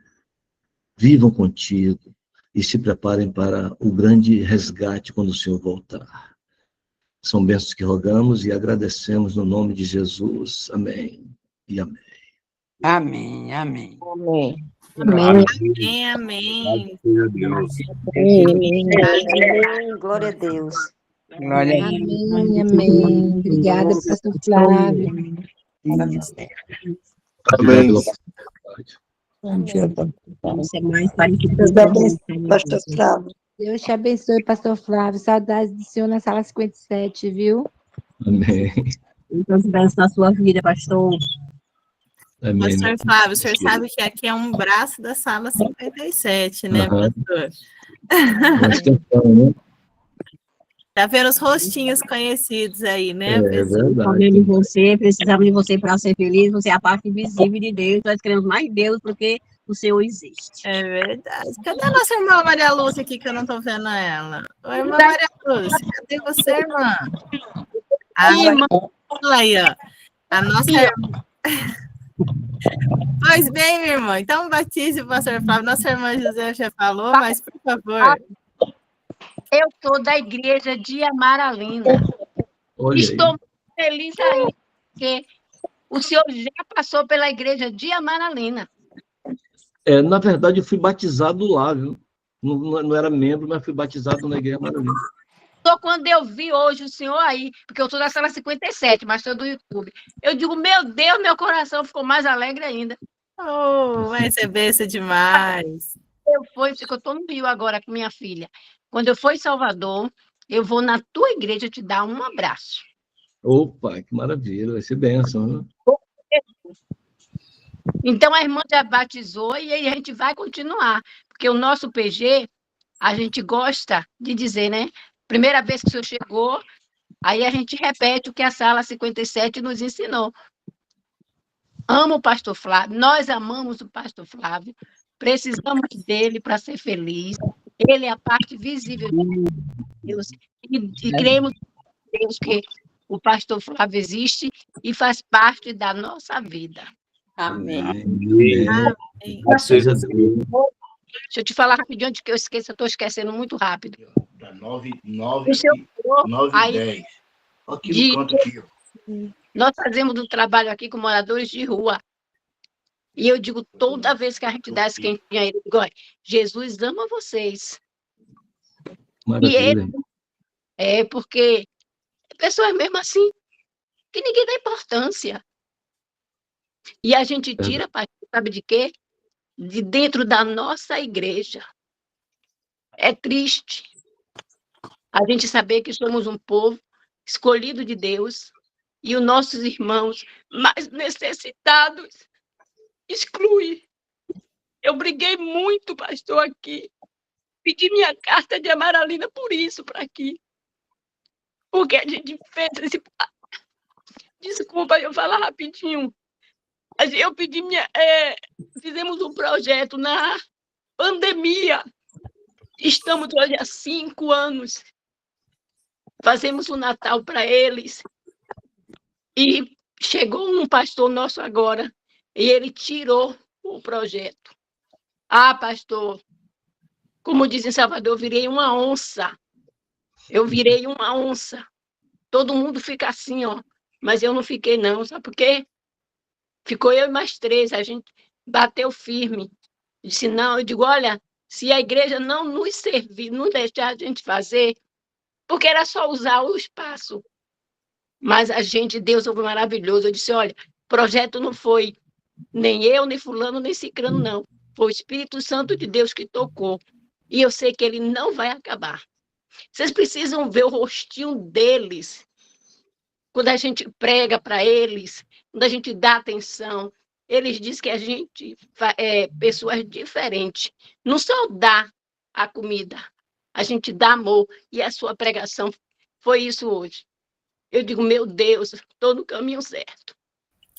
vivam contigo e se preparem para o grande resgate quando o Senhor voltar. São bênçãos que rogamos e agradecemos no nome de Jesus. Amém e amém. Amém, amém. Amém. Amém. Amém, amém. Amém. Glória a Deus. Glória a Deus. Amém, amém. Obrigada, pastor Flávio. Amém. Bom dia, Você é mais parecido Deus abençoe, pastor Flávio. Deus te abençoe, pastor Flávio. Saudades do senhor na sala 57, viu? Amém. Então, se bênçãos na sua vida, pastor. Amém. Pastor Flávio, o senhor sabe que aqui é um braço da sala 57, né, pastor? Tá vendo os rostinhos conhecidos aí, né? É verdade. Precisamos de você para ser feliz, você é a parte visível de Deus, nós queremos mais Deus porque o Senhor existe. É verdade. Cadê a nossa irmã Maria Lúcia aqui, que eu não tô vendo ela? Oi, irmã Maria Lúcia, cadê você, irmã? Irmã. Olha aí, ó. A nossa irmã. Pois bem, minha irmã, então batize o pastor Flávio. Nossa irmã José já falou, mas por favor. Eu sou da igreja de Amaralina. Olha Estou aí. muito feliz aí, porque o senhor já passou pela igreja de Amaralina. Na verdade, eu fui batizado lá, viu? Não era membro, mas fui batizado na igreja Maravilha. Só quando eu vi hoje o senhor aí, porque eu estou na sala 57, mas estou do YouTube, eu digo, meu Deus, meu coração ficou mais alegre ainda. Oh, vai ser bênção demais. Eu estou no Rio agora com minha filha. Quando eu for em Salvador, eu vou na tua igreja te dar um abraço. Opa, que maravilha, vai ser bênção, né? Então, a irmã já batizou e aí a gente vai continuar, porque o nosso PG, a gente gosta de dizer, né? Primeira vez que o senhor chegou, aí a gente repete o que a sala 57 nos ensinou. Amo o pastor Flávio, nós amamos o pastor Flávio, precisamos dele para ser feliz. Ele é a parte visível de Deus. E cremos em Deus que o pastor Flávio existe e faz parte da nossa vida. Amém. Amém. Deixa eu te falar rapidinho, antes que eu esqueça, eu estou esquecendo muito rápido. Da 9 aí, 10. Aqui no canto aqui, ó. Nós fazemos um trabalho aqui com moradores de rua. E eu digo, toda vez que a gente dá esse quentinho aí, eu digo, olha, Jesus ama vocês. Maravilha. E ele, porque pessoas mesmo assim, que ninguém dá importância. E a gente tira, sabe de quê? De dentro da nossa igreja. É triste a gente saber que somos um povo escolhido de Deus e os nossos irmãos mais necessitados exclui. Eu briguei muito, pastor, aqui. Pedi minha carta de Amaralina por isso, para aqui. Porque a gente fez esse... Desculpa, eu falar rapidinho. Eu pedi fizemos um projeto na pandemia. Estamos hoje há 5 anos. Fazemos o Natal para eles. E chegou um pastor nosso agora, e ele tirou o projeto. Ah, pastor, como diz em Salvador, eu virei uma onça. Eu virei uma onça. Todo mundo fica assim, ó. Mas eu não fiquei, não. Sabe por quê? Ficou eu e mais 3. A gente bateu firme. Disse, não. Eu digo, olha, se a igreja não nos servir, não deixar a gente fazer, porque era só usar o espaço. Mas a gente, Deus foi maravilhoso. Eu disse, olha, o projeto não foi Nem eu, nem fulano, nem cicrano, não. Foi o Espírito Santo de Deus que tocou. E eu sei que ele não vai acabar. Vocês precisam ver o rostinho deles. Quando a gente prega para eles, quando a gente dá atenção, eles dizem que a gente é pessoas diferentes. Não só dá a comida, a gente dá amor. E a sua pregação foi isso hoje. Eu digo, meu Deus, estou no caminho certo.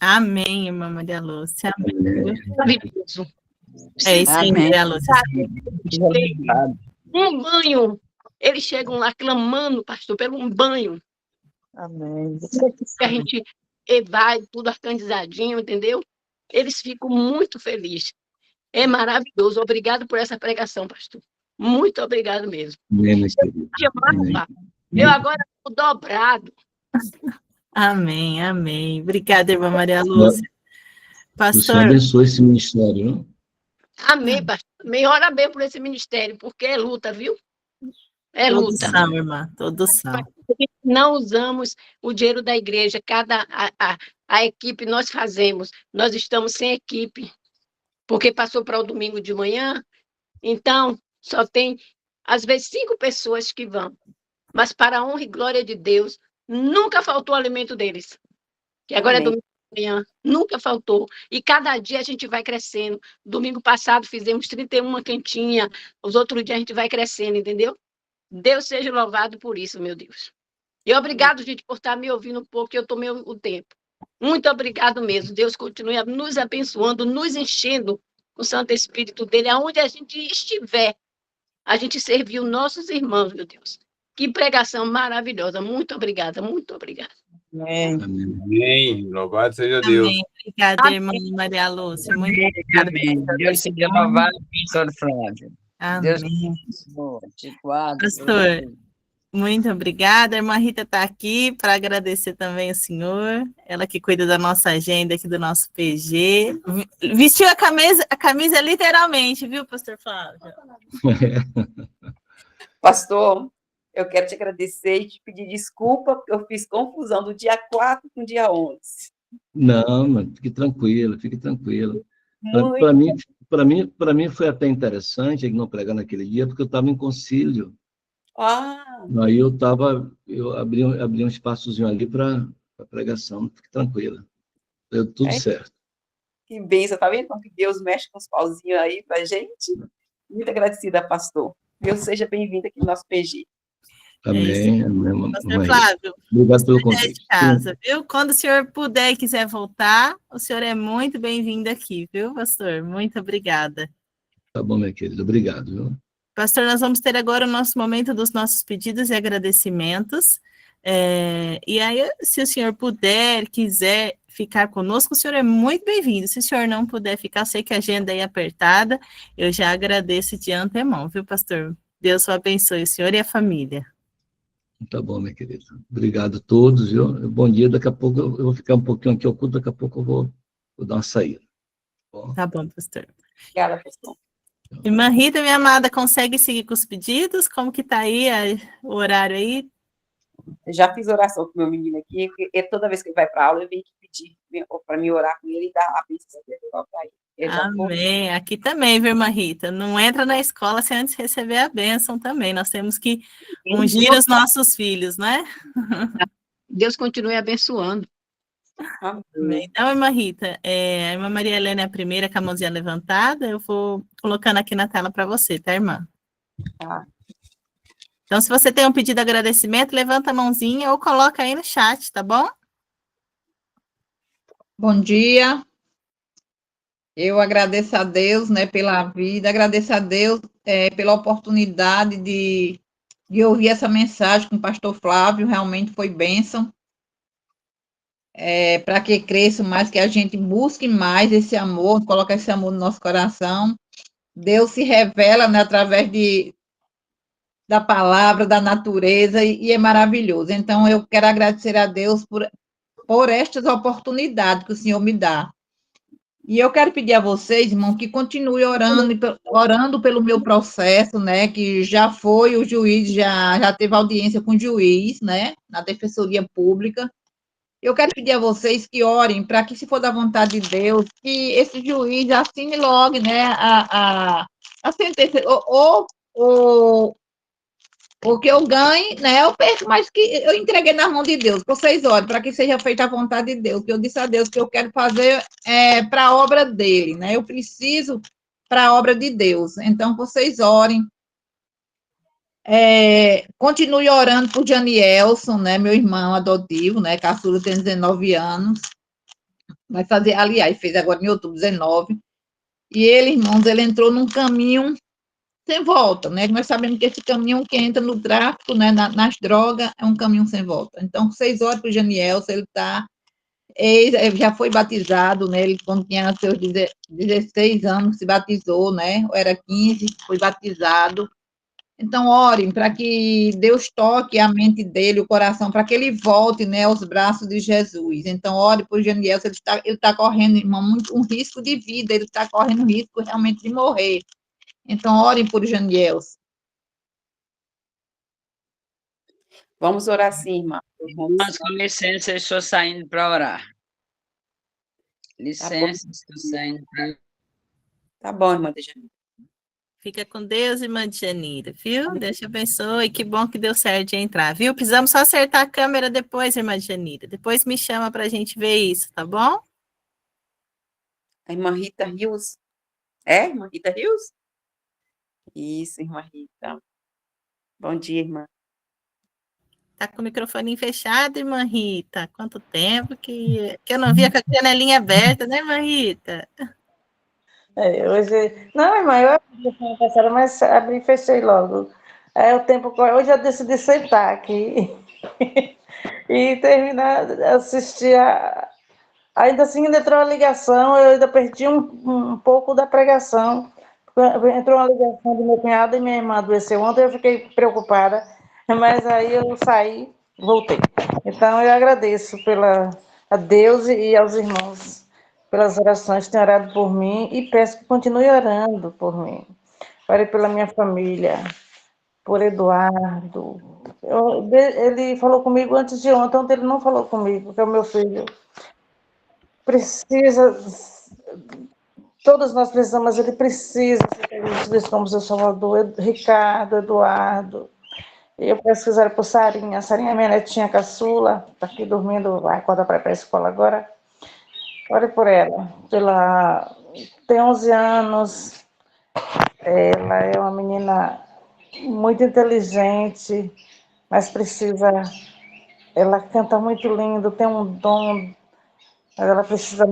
Amém, irmã Maria Lúcia. Amém. Maravilhoso. É isso aí, Amém. Maria Lúcia. Um banho. Eles chegam lá clamando, pastor, pelo um banho. Amém. Que a gente vai tudo organizadinho, entendeu? Eles ficam muito felizes. É maravilhoso. Obrigado por essa pregação, pastor. Muito obrigado mesmo. Amém, meu querido. Amém. Eu agora estou dobrado. Amém, amém. Obrigada, irmã Maria Lúcia. O Pastor, Senhor abençoe esse ministério, não? Amém, pastor. Amém. Ora bem por esse ministério, porque é luta, viu? É todos luta. são, irmã, todos são. Não usamos o dinheiro da igreja, a equipe nós fazemos, nós estamos sem equipe, porque passou para o domingo de manhã, então só tem, às vezes, 5 pessoas que vão, mas para a honra e glória de Deus, nunca faltou o alimento deles, que agora Amém. é domingo de manhã, nunca faltou, e cada dia a gente vai crescendo. Domingo passado fizemos 31 quentinhas, os outros dias a gente vai crescendo, entendeu? Deus seja louvado por isso, meu Deus. E obrigado, gente, por estar me ouvindo um pouco, que eu tomei o tempo. Muito obrigado mesmo. Deus continue nos abençoando, nos enchendo com o Santo Espírito dele, aonde a gente estiver. A gente serviu nossos irmãos, meu Deus. Que pregação maravilhosa. Muito obrigada, muito obrigada. Amém. Amém. Amém. Louvado seja Deus. Amém. Obrigada, irmã Maria Lúcia. Muito obrigada. Amém. Deus seja louvado, pastor Flávio. Deus Amém. te guarde. Pastor, muito obrigada. A irmã Rita está aqui para agradecer também o senhor, ela que cuida da nossa agenda aqui do nosso PG. Vestiu a camisa literalmente, viu, pastor Flávio? Pastor, eu quero te agradecer e te pedir desculpa, porque eu fiz confusão do dia 4 com o dia 11. Não, mano, fique tranquilo, fique tranquilo. Muito. Para mim foi até interessante ele não pregar naquele dia, porque eu estava em concílio. Aí eu abri um espaçozinho ali para pregação, fique tranquila. Deu tudo certo. Que bênção, tá vendo como que Deus mexe com os pauzinhos aí pra gente? Muito agradecida, pastor. Deus seja bem-vindo aqui no nosso PG. Amém. Amém. Pastor Flávio, obrigado pelo de convite. casa, viu? Quando o senhor puder e quiser voltar, o senhor é muito bem-vindo aqui, viu, pastor? Muito obrigada. Tá bom, minha querida. Obrigado, viu? Pastor, nós vamos ter agora o nosso momento dos nossos pedidos e agradecimentos. E aí, se o senhor puder, quiser ficar conosco, o senhor é muito bem-vindo. Se o senhor não puder ficar, sei que a agenda é apertada, eu já agradeço de antemão, viu, pastor? Deus o abençoe, o senhor e a família. Tá bom, minha querida. Obrigado a todos, viu? Bom dia. Daqui a pouco eu vou ficar um pouquinho aqui oculto, daqui a pouco eu vou dar uma saída. Tá bom, pastor. Obrigada, pastor. Irmã Rita, minha amada, consegue seguir com os pedidos? Como que tá aí o horário aí? Eu já fiz oração com o meu menino aqui, porque toda vez que ele vai para aula, eu venho pedir para mim orar com ele e dar a bênção espiritual para ele. Amém. Aqui também, viu, irmã Rita? Não entra na escola sem antes receber a bênção também. Nós temos que ungir os nossos filhos, né? Deus continue abençoando. Amém. Então, irmã Rita, a irmã Maria Helena é a primeira com a mãozinha levantada. Eu vou colocando aqui na tela para você, tá, irmã? Tá. Então, se você tem um pedido de agradecimento, levanta a mãozinha ou coloca aí no chat, tá bom? Bom dia. Eu agradeço a Deus, né, pela vida, agradeço a Deus pela oportunidade de ouvir essa mensagem com o pastor Flávio, realmente foi bênção. Para que cresça mais, que a gente busque mais esse amor, coloque esse amor no nosso coração. Deus se revela, né, através da palavra, da natureza, e é maravilhoso. Então, eu quero agradecer a Deus por estas oportunidades que o Senhor me dá. E eu quero pedir a vocês, irmão, que continue orando pelo meu processo, né, que já foi o juiz, já teve audiência com o juiz, né, na Defensoria Pública, Eu quero pedir a vocês que orem para que, se for da vontade de Deus, que esse juiz assine logo, né, a sentença, ou que eu ganhe, né, eu perco, mas que eu entreguei na mão de Deus. Vocês orem para que seja feita a vontade de Deus, que eu disse a Deus que eu quero fazer para a obra dele, né, eu preciso para a obra de Deus. Então, vocês orem. Continue orando por Janielson, né, meu irmão adotivo, né, caçula tem 19 anos, vai fazer, aliás, fez agora em outubro 19, e ele, irmãos, ele entrou num caminho sem volta, né, nós sabemos que esse caminho que entra no tráfico, né, nas drogas, é um caminho sem volta. Então, vocês orem para o Janielson, ele já foi batizado, né, ele quando tinha seus 16 anos se batizou, né, ou era 15, foi batizado. Então, orem para que Deus toque a mente dele, o coração, para que ele volte, né, aos braços de Jesus. Então, ore por Janiel, ele tá correndo, irmão, um risco de vida, ele está correndo risco realmente de morrer. Então, orem por Janiel. Vamos orar sim, irmã. Irmãos, com licença, eu estou saindo para orar. Licença, estou saindo para... Tá bom, irmã Djanira. Fica com Deus, irmã Djanira, viu? Deus te abençoe, que bom que deu certo de entrar, viu? Precisamos só acertar a câmera depois, irmã Djanira. Depois me chama para a gente ver isso, tá bom? A irmã Rita Rios. É, irmã Rita Rios? Isso, irmã Rita. Bom dia, irmã. Tá com o microfone fechado, irmã Rita. Quanto tempo que eu não via com a janelinha aberta, né, irmã Rita? Hoje... Não, irmã, eu abri semana passada, mas abri e fechei logo. O tempo... Hoje eu decidi sentar aqui e terminar, assistir Ainda assim, ainda entrou uma ligação, eu ainda perdi um pouco da pregação. Entrou uma ligação do meu cunhado e minha irmã adoeceu ontem, eu fiquei preocupada, mas aí eu saí, voltei. Então, eu agradeço a Deus e aos irmãos pelas orações que têm orado por mim e peço que continue orando por mim. Ore pela minha família, por Eduardo. Ele falou comigo antes de ontem ele não falou comigo, que é o meu filho. Todos nós precisamos, mas ele precisa ser Jesus como seu Salvador. Ricardo, Eduardo. Eu peço que ore por Sarinha. Sarinha é minha netinha caçula, está aqui dormindo, vai acordar para ir para a escola agora. Ore por ela. Tem 11 anos, ela é uma menina muito inteligente, mas ela canta muito lindo, tem um dom, mas ela precisa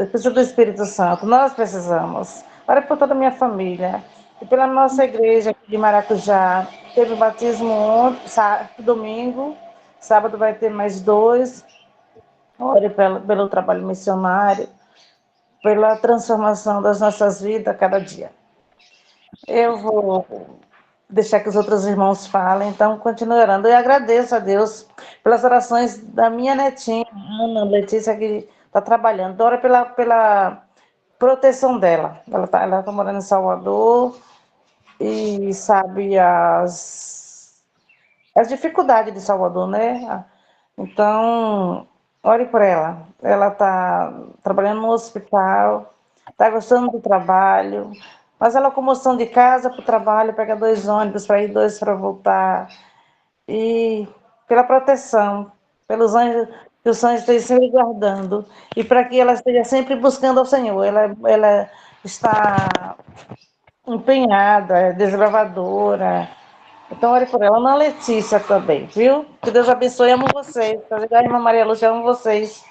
precisa do Espírito Santo. Nós precisamos. Ore por toda a minha família e pela nossa igreja aqui de Maracujá. Teve batismo ontem, domingo, sábado vai ter mais 2. Ore pelo trabalho missionário, pela transformação das nossas vidas a cada dia. Eu vou deixar que os outros irmãos falem, então continue orando. Eu agradeço a Deus pelas orações da minha netinha, Ana Letícia, que está trabalhando. Ora pela proteção dela. Ela tá morando em Salvador e sabe as dificuldades de Salvador, né? Então, ore por ela. Ela está trabalhando no hospital, está gostando do trabalho, mas a locomoção de casa para o trabalho, pega 2 ônibus para ir, 2 para voltar. E pela proteção, pelos anjos, que os anjos estejam sempre guardando. E para que ela esteja sempre buscando ao Senhor. Ela está empenhada, é desbravadora. Então, ore por ela. Ana Letícia também, viu? Que Deus abençoe. Amo vocês. A irmã Maria Lúcia, amo vocês.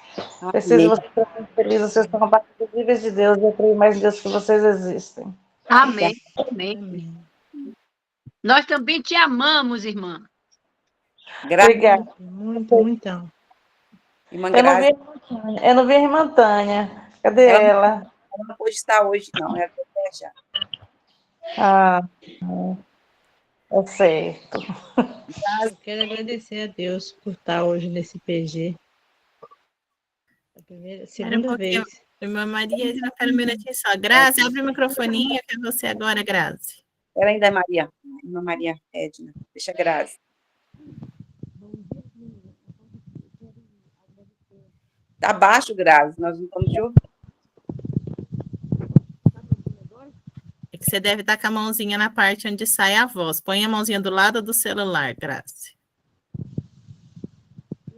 Preciso de vocês serem felizes. Vocês são apaixonados de Deus. Eu creio mais em Deus que vocês existem. Amém. Amém. Nós também te amamos, irmã. Obrigada. Muito. Eu não vi a irmã Tânia. Cadê ela? Ela não pôde estar hoje, não. Ela vai viajar. É certo. Eu quero agradecer a Deus por estar hoje nesse PG. Segunda vez. Irmã Maria, espera um minutinho só. Grazi, abre o microfoninho, que é você agora, Grazi. Ela ainda é Maria. Irmã Maria Edna. Deixa a Grazi. Tá baixo, Grazi, nós não estamos te ouvindo. É que você deve estar com a mãozinha na parte onde sai a voz. Põe a mãozinha do lado do celular, Grazi.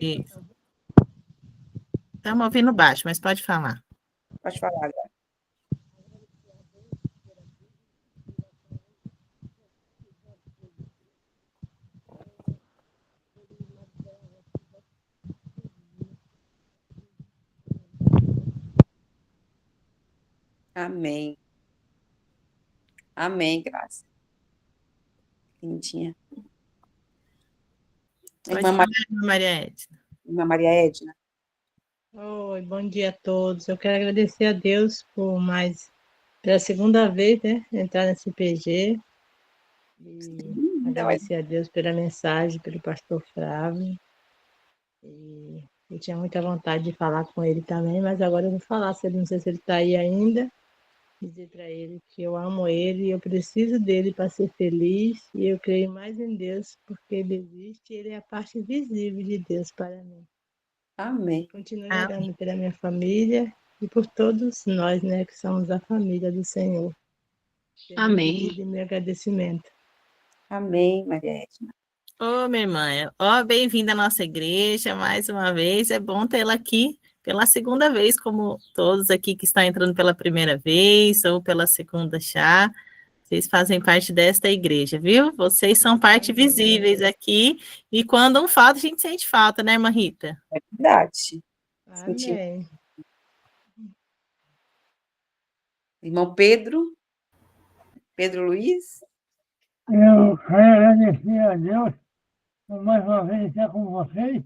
Isso. Estamos ouvindo baixo, mas pode falar. Pode falar, Grazi. Amém. Amém, Grazi. Lindinha. Pode falar, Maria Edna. Irmã Maria Edna. Oi, bom dia a todos. Eu quero agradecer a Deus pela segunda vez, né, entrar nesse PG. E agradecer a Deus pela mensagem, pelo pastor Flávio. E eu tinha muita vontade de falar com ele também, mas agora eu vou falar, não sei se ele está aí ainda, dizer para ele que eu amo ele, eu preciso dele para ser feliz, e eu creio mais em Deus, porque ele existe, e ele é a parte visível de Deus para mim. Amém. Continuo orando pela minha família e por todos nós, né, que somos a família do Senhor. Amém. E meu agradecimento. Amém, Maria Edna. Ô, minha irmã, ó, bem-vinda à nossa igreja, mais uma vez, é bom tê-la aqui pela segunda vez, como todos aqui que estão entrando pela primeira vez, ou pela segunda já, vocês fazem parte desta igreja, viu? Vocês são parte visíveis aqui, e quando um falta, a gente sente falta, né, irmã Rita? É verdade. Amém. Irmão Pedro Luiz. Eu quero agradecer a Deus por mais uma vez estar com vocês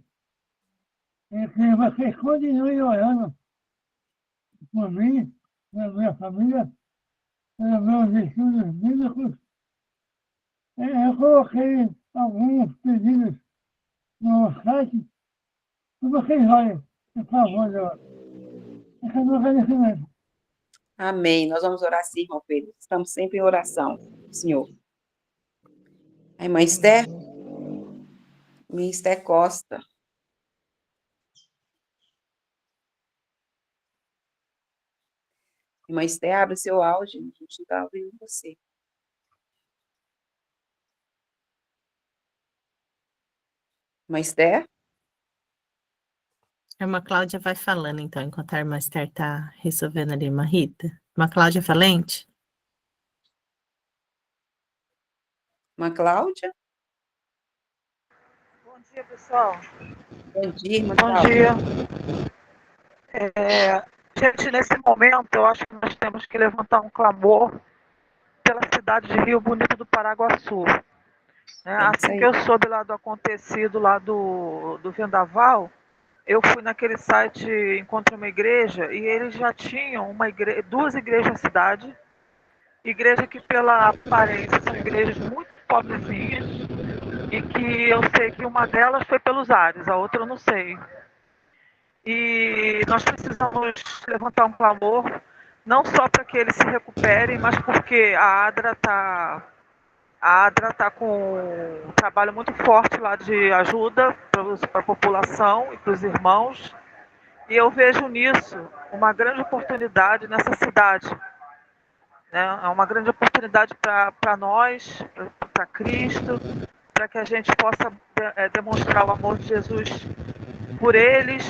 e que vocês continuem orando por mim, pela minha família, pelos meus estudos bíblicos. Eu coloquei alguns pedidos no site e vocês olhem, por favor, esse é o meu agradecimento. Amém. Nós vamos orar sim, irmão Pedro. Estamos sempre em oração, Senhor. A irmã Esther? Minha Esther Costa. Irmã Esther, abre seu áudio, a gente não está ouvindo você. Irmã Esther? A irmã Cláudia vai falando, então, enquanto a irmã Esther está resolvendo ali, irmã Rita. Irmã Cláudia Valente? Irmã Cláudia? Bom dia, pessoal. Bom dia, irmã Bom Cláudia. dia. Gente, nesse momento, eu acho que nós temos que levantar um clamor pela cidade de Rio Bonito do Paraguaçu. Assim que eu soube lá do acontecido lá do Vendaval, eu fui naquele site Encontre uma Igreja e eles já tinham duas igrejas na cidade. Igreja que, pela aparência, são igrejas muito pobrezinhas e que eu sei que uma delas foi pelos ares, a outra eu não sei. E nós precisamos levantar um clamor, não só para que eles se recuperem, mas porque a ADRA está com um trabalho muito forte lá de ajuda para a população e para os irmãos. E eu vejo nisso uma grande oportunidade nessa cidade. É uma grande oportunidade para nós, para Cristo, para que a gente possa demonstrar o amor de Jesus por eles,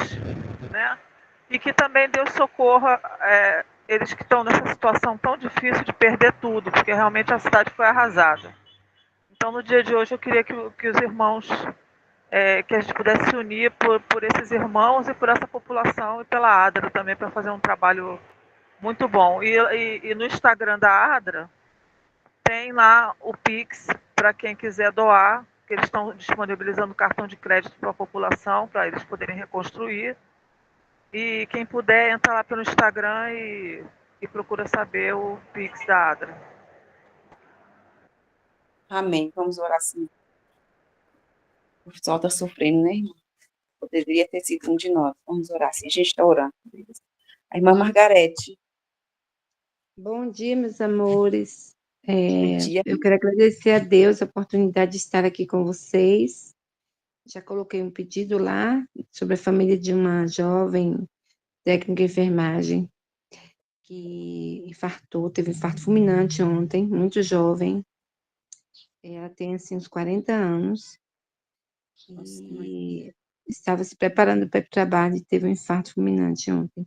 né? E que também Deus socorra eles que estão nessa situação tão difícil de perder tudo, porque realmente a cidade foi arrasada. Então, no dia de hoje, eu queria que os irmãos, que a gente pudesse se unir por esses irmãos e por essa população e pela ADRA também, para fazer um trabalho muito bom. E no Instagram da ADRA, tem lá o Pix para quem quiser doar, que eles estão disponibilizando cartão de crédito para a população, para eles poderem reconstruir. E quem puder, entra lá pelo Instagram e procura saber o Pix da ADRA. Amém. Vamos orar sim. O pessoal está sofrendo, né, irmã? Poderia ter sido um de nós. Vamos orar sim. A gente está orando. A irmã Margarete. Bom dia, meus amores. Bom dia. Eu quero agradecer a Deus a oportunidade de estar aqui com vocês. Já coloquei um pedido lá sobre a família de uma jovem técnico de enfermagem, que infartou, teve infarto fulminante ontem, muito jovem. Ela tem, assim, uns 40 anos. E estava se preparando para ir para o trabalho e teve um infarto fulminante ontem.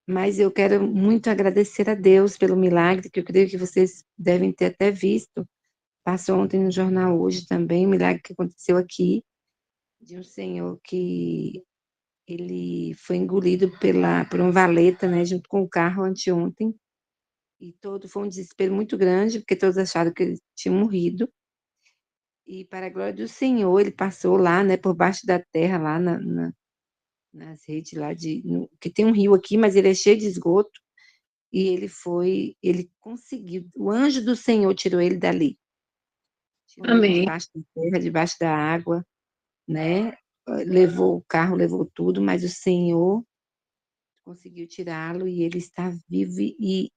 Mas eu quero muito agradecer a Deus pelo milagre, que eu creio que vocês devem ter até visto. Passou ontem no jornal hoje também, o milagre que aconteceu aqui, de um senhor que ele foi engolido por uma valeta, né, junto com o carro anteontem, e foi um desespero muito grande, porque todos acharam que ele tinha morrido, e para a glória do Senhor, ele passou lá, né, por baixo da terra, lá nas redes lá que tem um rio aqui, mas ele é cheio de esgoto, e ele conseguiu, o anjo do Senhor tirou ele dali. Tirou ele Amém. debaixo da terra, debaixo da água, né? Levou o carro, levou tudo, mas o Senhor conseguiu tirá-lo e ele está vivo e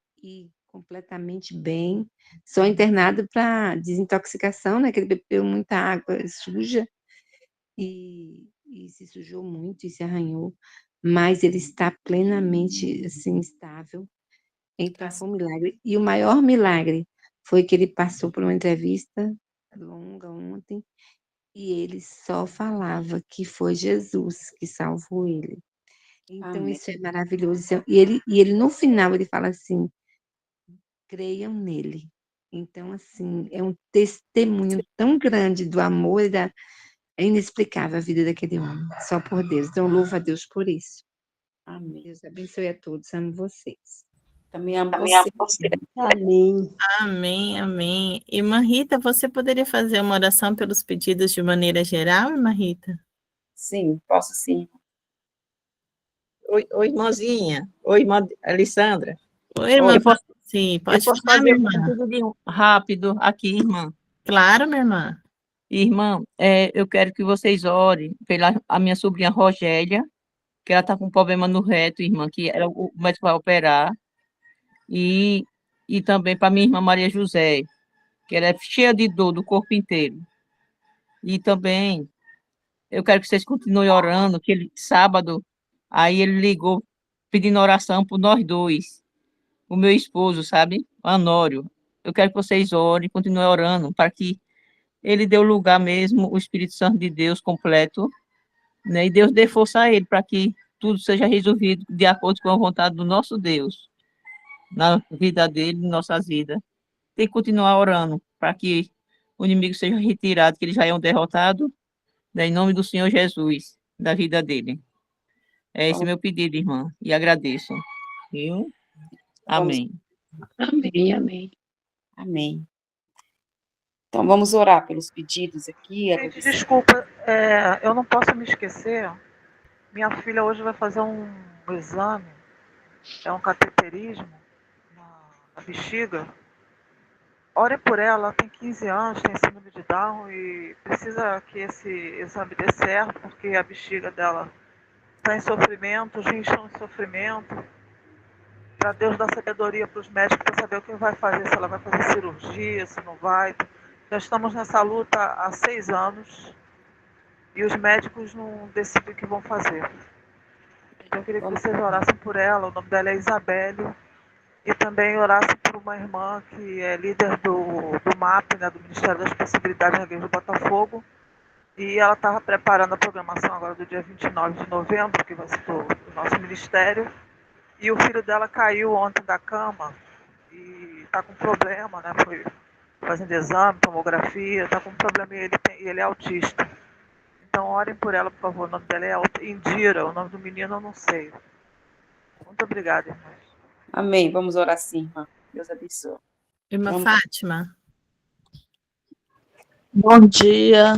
completamente bem, só internado para desintoxicação, né? Que ele bebeu muita água suja e se sujou muito e se arranhou, mas ele está plenamente, assim, estável. Então, foi um milagre. E o maior milagre foi que ele passou por uma entrevista longa ontem e ele só falava que foi Jesus que salvou ele. Então, Amém. isso é maravilhoso. E ele, no final, ele fala assim, creiam nele. Então, assim, é um testemunho tão grande do amor e é inexplicável a vida daquele homem, só por Deus. Então, louvo a Deus por isso. Amém. Deus abençoe a todos, amo vocês. Também amo você. Amém. Amém, amém. Irmã Rita, você poderia fazer uma oração pelos pedidos de maneira geral, irmã Rita? Sim, posso sim. Oi, irmãzinha. Oi, irmã Alessandra. Oi, irmã. Eu posso, Sim, pode falar, falar, minha um irmã. pedidinho rápido aqui, irmã. Claro, minha irmã. Irmã, eu quero que vocês orem pela a minha sobrinha Rogélia, que ela está com problema no reto, irmã, que o médico vai operar. E também para minha irmã Maria José, que ela é cheia de dor do corpo inteiro. E também eu quero que vocês continuem orando, que sábado, aí ele ligou pedindo oração por nós dois, o meu esposo, sabe? Anório. Eu quero que vocês orem, continuem orando, para que ele dê o lugar mesmo, o Espírito Santo de Deus completo, né? E Deus dê força a ele, para que tudo seja resolvido de acordo com a vontade do nosso Deus, na vida dele, em nossas vidas. Tem que continuar orando, para que o inimigo seja retirado, que ele já é um derrotado, né, em nome do Senhor Jesus, da vida dele. É esse meu pedido, irmã, e agradeço. Viu? Amém. Amém, amém. Amém. Então, vamos orar pelos pedidos aqui. Gente, desculpa, eu não posso me esquecer. Minha filha hoje vai fazer um exame, é um cateterismo na bexiga. Ore por ela tem 15 anos, tem síndrome de Down e precisa que esse exame dê certo, porque a bexiga dela está em sofrimento, os rins estão em sofrimento. Para Deus dar sabedoria para os médicos para saber o que vai fazer, se ela vai fazer cirurgia, se não vai. Já estamos nessa luta há 6 anos e os médicos não decidem o que vão fazer. Então eu queria que vocês orassem por ela, o nome dela é Isabelle, e também orassem por uma irmã que é líder do MAP, né, do Ministério das Possibilidades na Igreja do Botafogo, e ela estava preparando a programação agora do dia 29 de novembro, que vai ser do nosso ministério, e o filho dela caiu ontem da cama e está com problema, né, foi fazendo exame, tomografia, está com problema e ele é autista. Então, orem por ela, por favor. O nome dela é Indira, o nome do menino eu não sei. Muito obrigada, irmãs. Amém. Vamos orar sim, irmã. Deus abençoe. Irmã Fátima. Bom dia,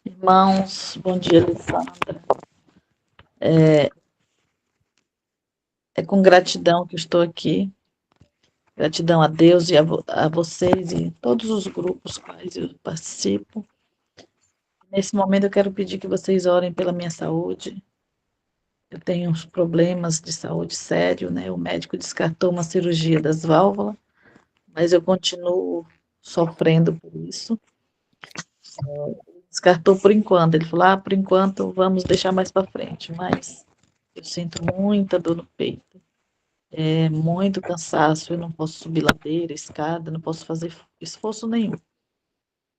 irmãos. Bom dia, Alessandra. É com gratidão que eu estou aqui. Gratidão a Deus e a vocês e todos os grupos quais eu participo. Nesse momento eu quero pedir que vocês orem pela minha saúde. Eu tenho uns problemas de saúde sério, né? O médico descartou uma cirurgia das válvulas, mas eu continuo sofrendo por isso. Descartou por enquanto. Ele falou, por enquanto vamos deixar mais para frente, mas Eu sinto muita dor no peito, muito cansaço, eu não posso subir ladeira, escada, não posso fazer esforço nenhum.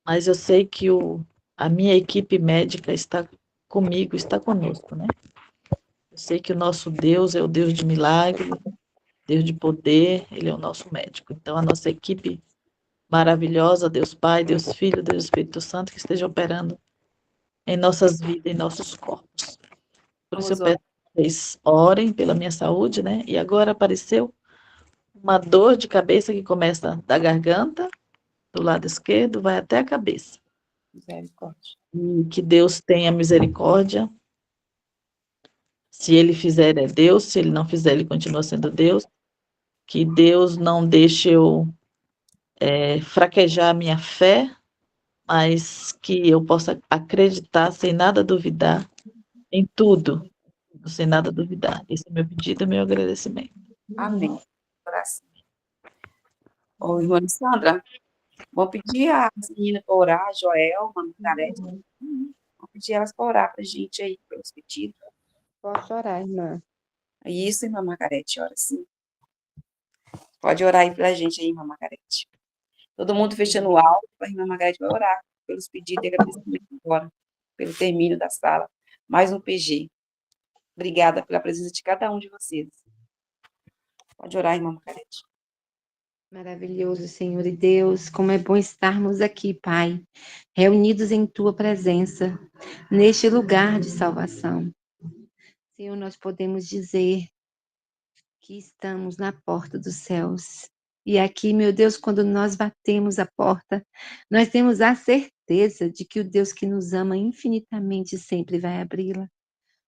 Mas eu sei que a minha equipe médica está comigo, está conosco, né? Eu sei que o nosso Deus é o Deus de milagre, Deus de poder, Ele é o nosso médico. Então, a nossa equipe maravilhosa, Deus Pai, Deus Filho, Deus Espírito Santo, que esteja operando em nossas vidas, em nossos corpos. Por isso eu peço que vocês orem pela minha saúde, né? E agora apareceu uma dor de cabeça que começa da garganta, do lado esquerdo, vai até a cabeça. Misericórdia. E que Deus tenha misericórdia. Se Ele fizer, é Deus. Se Ele não fizer, Ele continua sendo Deus. Que Deus não deixe eu fraquejar a minha fé, mas que eu possa acreditar sem nada duvidar em tudo, sem nada duvidar. Esse é o meu pedido e meu agradecimento. Amém. Oração. Ô, irmã Sandra, vou pedir a menina para orar, a Joelma, Margarete. Vou pedir elas para orar para a gente aí, pelos pedidos. Posso orar, irmã? Isso, irmã Margarete, ora sim. Pode orar aí para a gente aí, irmã Margarete. Todo mundo fechando o áudio, a irmã Margarete vai orar pelos pedidos e agradecimento agora, pelo término da sala. Mais um PG. Obrigada pela presença de cada um de vocês. Pode orar, irmã Margarete. Maravilhoso, Senhor e Deus, como é bom estarmos aqui, Pai, reunidos em Tua presença, neste lugar de salvação. Senhor, nós podemos dizer que estamos na porta dos céus. E aqui, meu Deus, quando nós batemos a porta, nós temos a certeza de que o Deus que nos ama infinitamente sempre vai abri-la.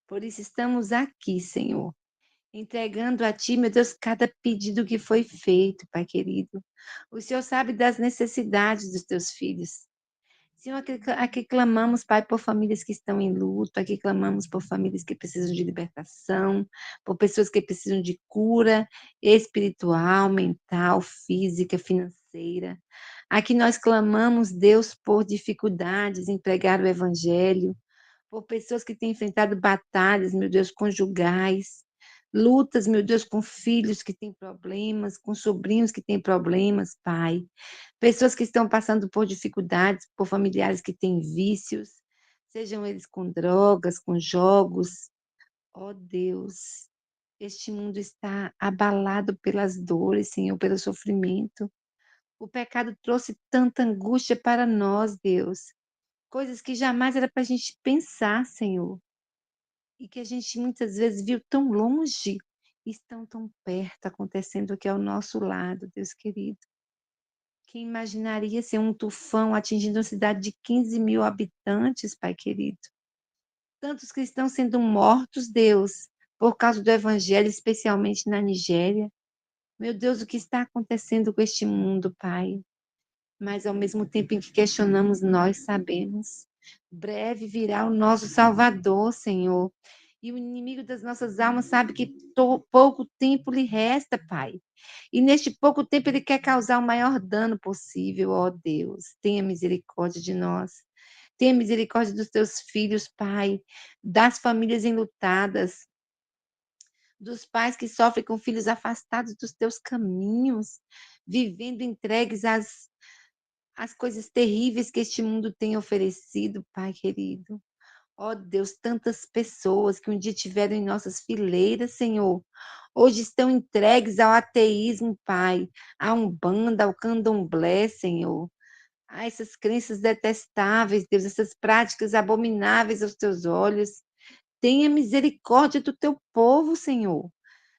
Por isso estamos aqui, Senhor, entregando a Ti, meu Deus, cada pedido que foi feito, Pai querido. O Senhor sabe das necessidades dos Teus filhos. Senhor, aqui clamamos, Pai, por famílias que estão em luto, aqui clamamos por famílias que precisam de libertação, por pessoas que precisam de cura espiritual, mental, física, financeira. Aqui nós clamamos, Deus, por dificuldades em pregar o Evangelho, por pessoas que têm enfrentado batalhas, meu Deus, conjugais, lutas, meu Deus, com filhos que têm problemas, com sobrinhos que têm problemas, Pai. Pessoas que estão passando por dificuldades, por familiares que têm vícios, sejam eles com drogas, com jogos. Ó Deus, este mundo está abalado pelas dores, Senhor, pelo sofrimento. O pecado trouxe tanta angústia para nós, Deus. Coisas que jamais era para a gente pensar, Senhor. E que a gente muitas vezes viu tão longe, e estão tão perto, acontecendo aqui ao nosso lado, Deus querido. Quem imaginaria ser um tufão atingindo uma cidade de 15 mil habitantes, Pai querido? Tantos que estão sendo mortos, Deus, por causa do Evangelho, especialmente na Nigéria. Meu Deus, o que está acontecendo com este mundo, Pai? Mas ao mesmo tempo em que questionamos, nós sabemos. Breve virá o nosso Salvador, Senhor. E o inimigo das nossas almas sabe que pouco tempo lhe resta, Pai. E neste pouco tempo ele quer causar o maior dano possível, ó Deus. Tenha misericórdia de nós. Tenha misericórdia dos teus filhos, Pai, das famílias enlutadas, dos pais que sofrem com filhos afastados dos teus caminhos, vivendo entregues às coisas terríveis que este mundo tem oferecido, Pai querido. Ó Deus, tantas pessoas que um dia tiveram em nossas fileiras, Senhor, hoje estão entregues ao ateísmo, Pai, à Umbanda, ao Candomblé, Senhor, a essas crenças detestáveis, Deus, essas práticas abomináveis aos teus olhos. Tenha misericórdia do teu povo, Senhor.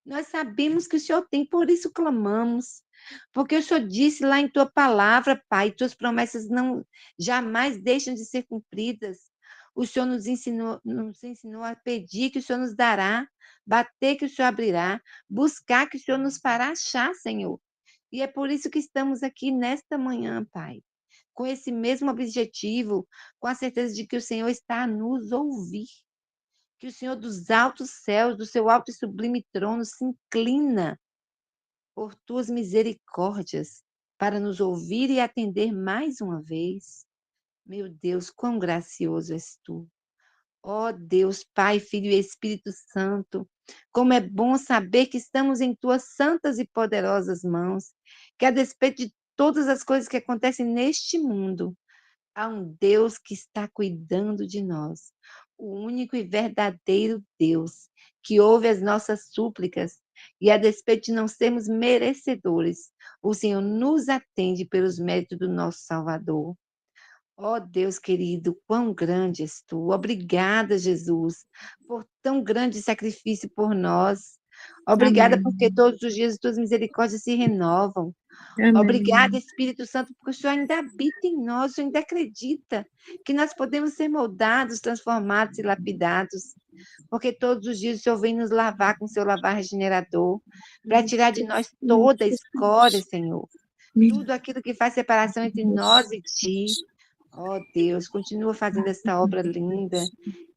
Nós sabemos que o Senhor tem, por isso clamamos. Porque o Senhor disse lá em tua palavra, Pai, tuas promessas não jamais deixam de ser cumpridas. O Senhor nos ensinou a pedir que o Senhor nos dará, bater que o Senhor abrirá, buscar que o Senhor nos fará achar, Senhor. E é por isso que estamos aqui nesta manhã, Pai, com esse mesmo objetivo, com a certeza de que o Senhor está a nos ouvir. Que o Senhor dos altos céus, do seu alto e sublime trono, se inclina por tuas misericórdias para nos ouvir e atender mais uma vez. Meu Deus, quão gracioso és tu. Ó Deus, Pai, Filho e Espírito Santo, como é bom saber que estamos em tuas santas e poderosas mãos, que a despeito de todas as coisas que acontecem neste mundo, há um Deus que está cuidando de nós, o único e verdadeiro Deus, que ouve as nossas súplicas, e a despeito de não sermos merecedores, o Senhor nos atende pelos méritos do nosso Salvador. Ó Deus querido, quão grande és tu. Obrigada, Jesus, por tão grande sacrifício por nós. Obrigada Amém. porque todos os dias as tuas misericórdias se renovam. Amém. Obrigada, Espírito Santo, porque o Senhor ainda habita em nós, o Senhor ainda acredita que nós podemos ser moldados, transformados e lapidados. Porque todos os dias o Senhor vem nos lavar com o seu lavar regenerador, para tirar de nós toda a escória, Senhor. Tudo aquilo que faz separação entre nós e ti. Ó Deus, continua fazendo essa obra linda.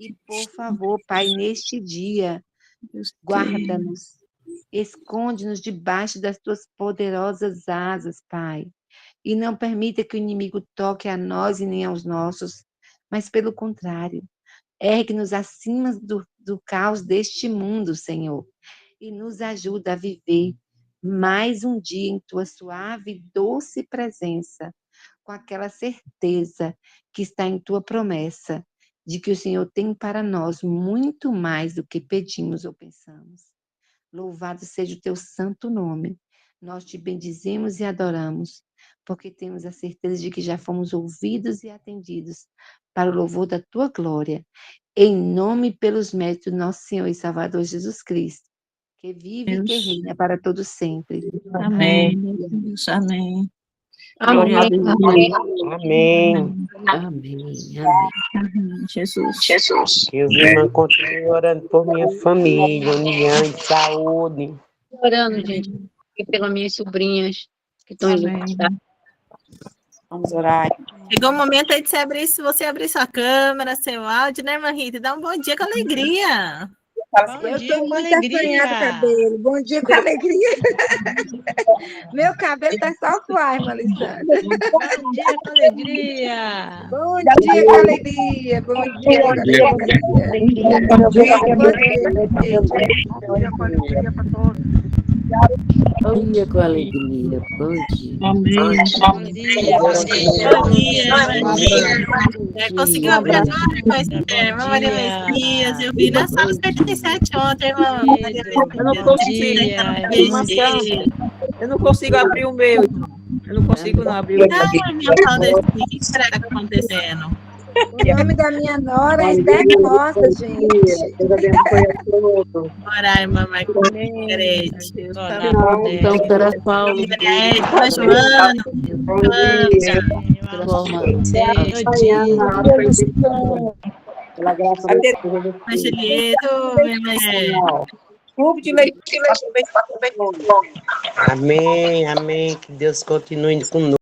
E, por favor, Pai, neste dia, guarda-nos, esconde-nos debaixo das tuas poderosas asas, Pai. E não permita que o inimigo toque a nós e nem aos nossos, mas, pelo contrário, ergue-nos acima do caos deste mundo, Senhor, e nos ajuda a viver mais um dia em tua suave e doce presença, com aquela certeza que está em tua promessa, de que o Senhor tem para nós muito mais do que pedimos ou pensamos. Louvado seja o teu santo nome. Nós te bendizemos e adoramos, porque temos a certeza de que já fomos ouvidos e atendidos para o louvor da tua glória. Em nome e pelos méritos do nosso Senhor e Salvador Jesus Cristo, que vive e que reina para todos sempre. Amém. Deus, amém. Amém. Amém. Amém. Jesus. Que os irmãos continuem orando por minha família, união e saúde. Orando, gente, e pelas minhas sobrinhas que estão indo. Vamos orar. Chegou o momento aí de você abrir sua câmera, seu áudio, né, irmã Rita? Dá um bom dia com alegria. Eu estou muito assanhado, cabelo. Bom dia com alegria. Meu cabelo está só fly, irmã Alessandra. Bom dia com alegria. Bom dia com alegria. Bom dia com alegria. Bom dia com alegria. Bom dia. Amém. Bom dia. Bom dia. Conseguiu abrir agora, irmã Maria Messias? Eu vi na sala 57 ontem, irmã Maria Messias. Eu não consigo. Eu não consigo abrir o meu. Eu não consigo não abrir o meu. Não, irmã Claudecina, o que será que está acontecendo? O nome da minha nora é Esther Costa, gente. Deus abençoe a todos. Orar, irmã Margarete. Então, para Paulo. Irmã Joana. Pela graça de Deus. Clube de leitura. Amém, amém. Que Deus continue conosco.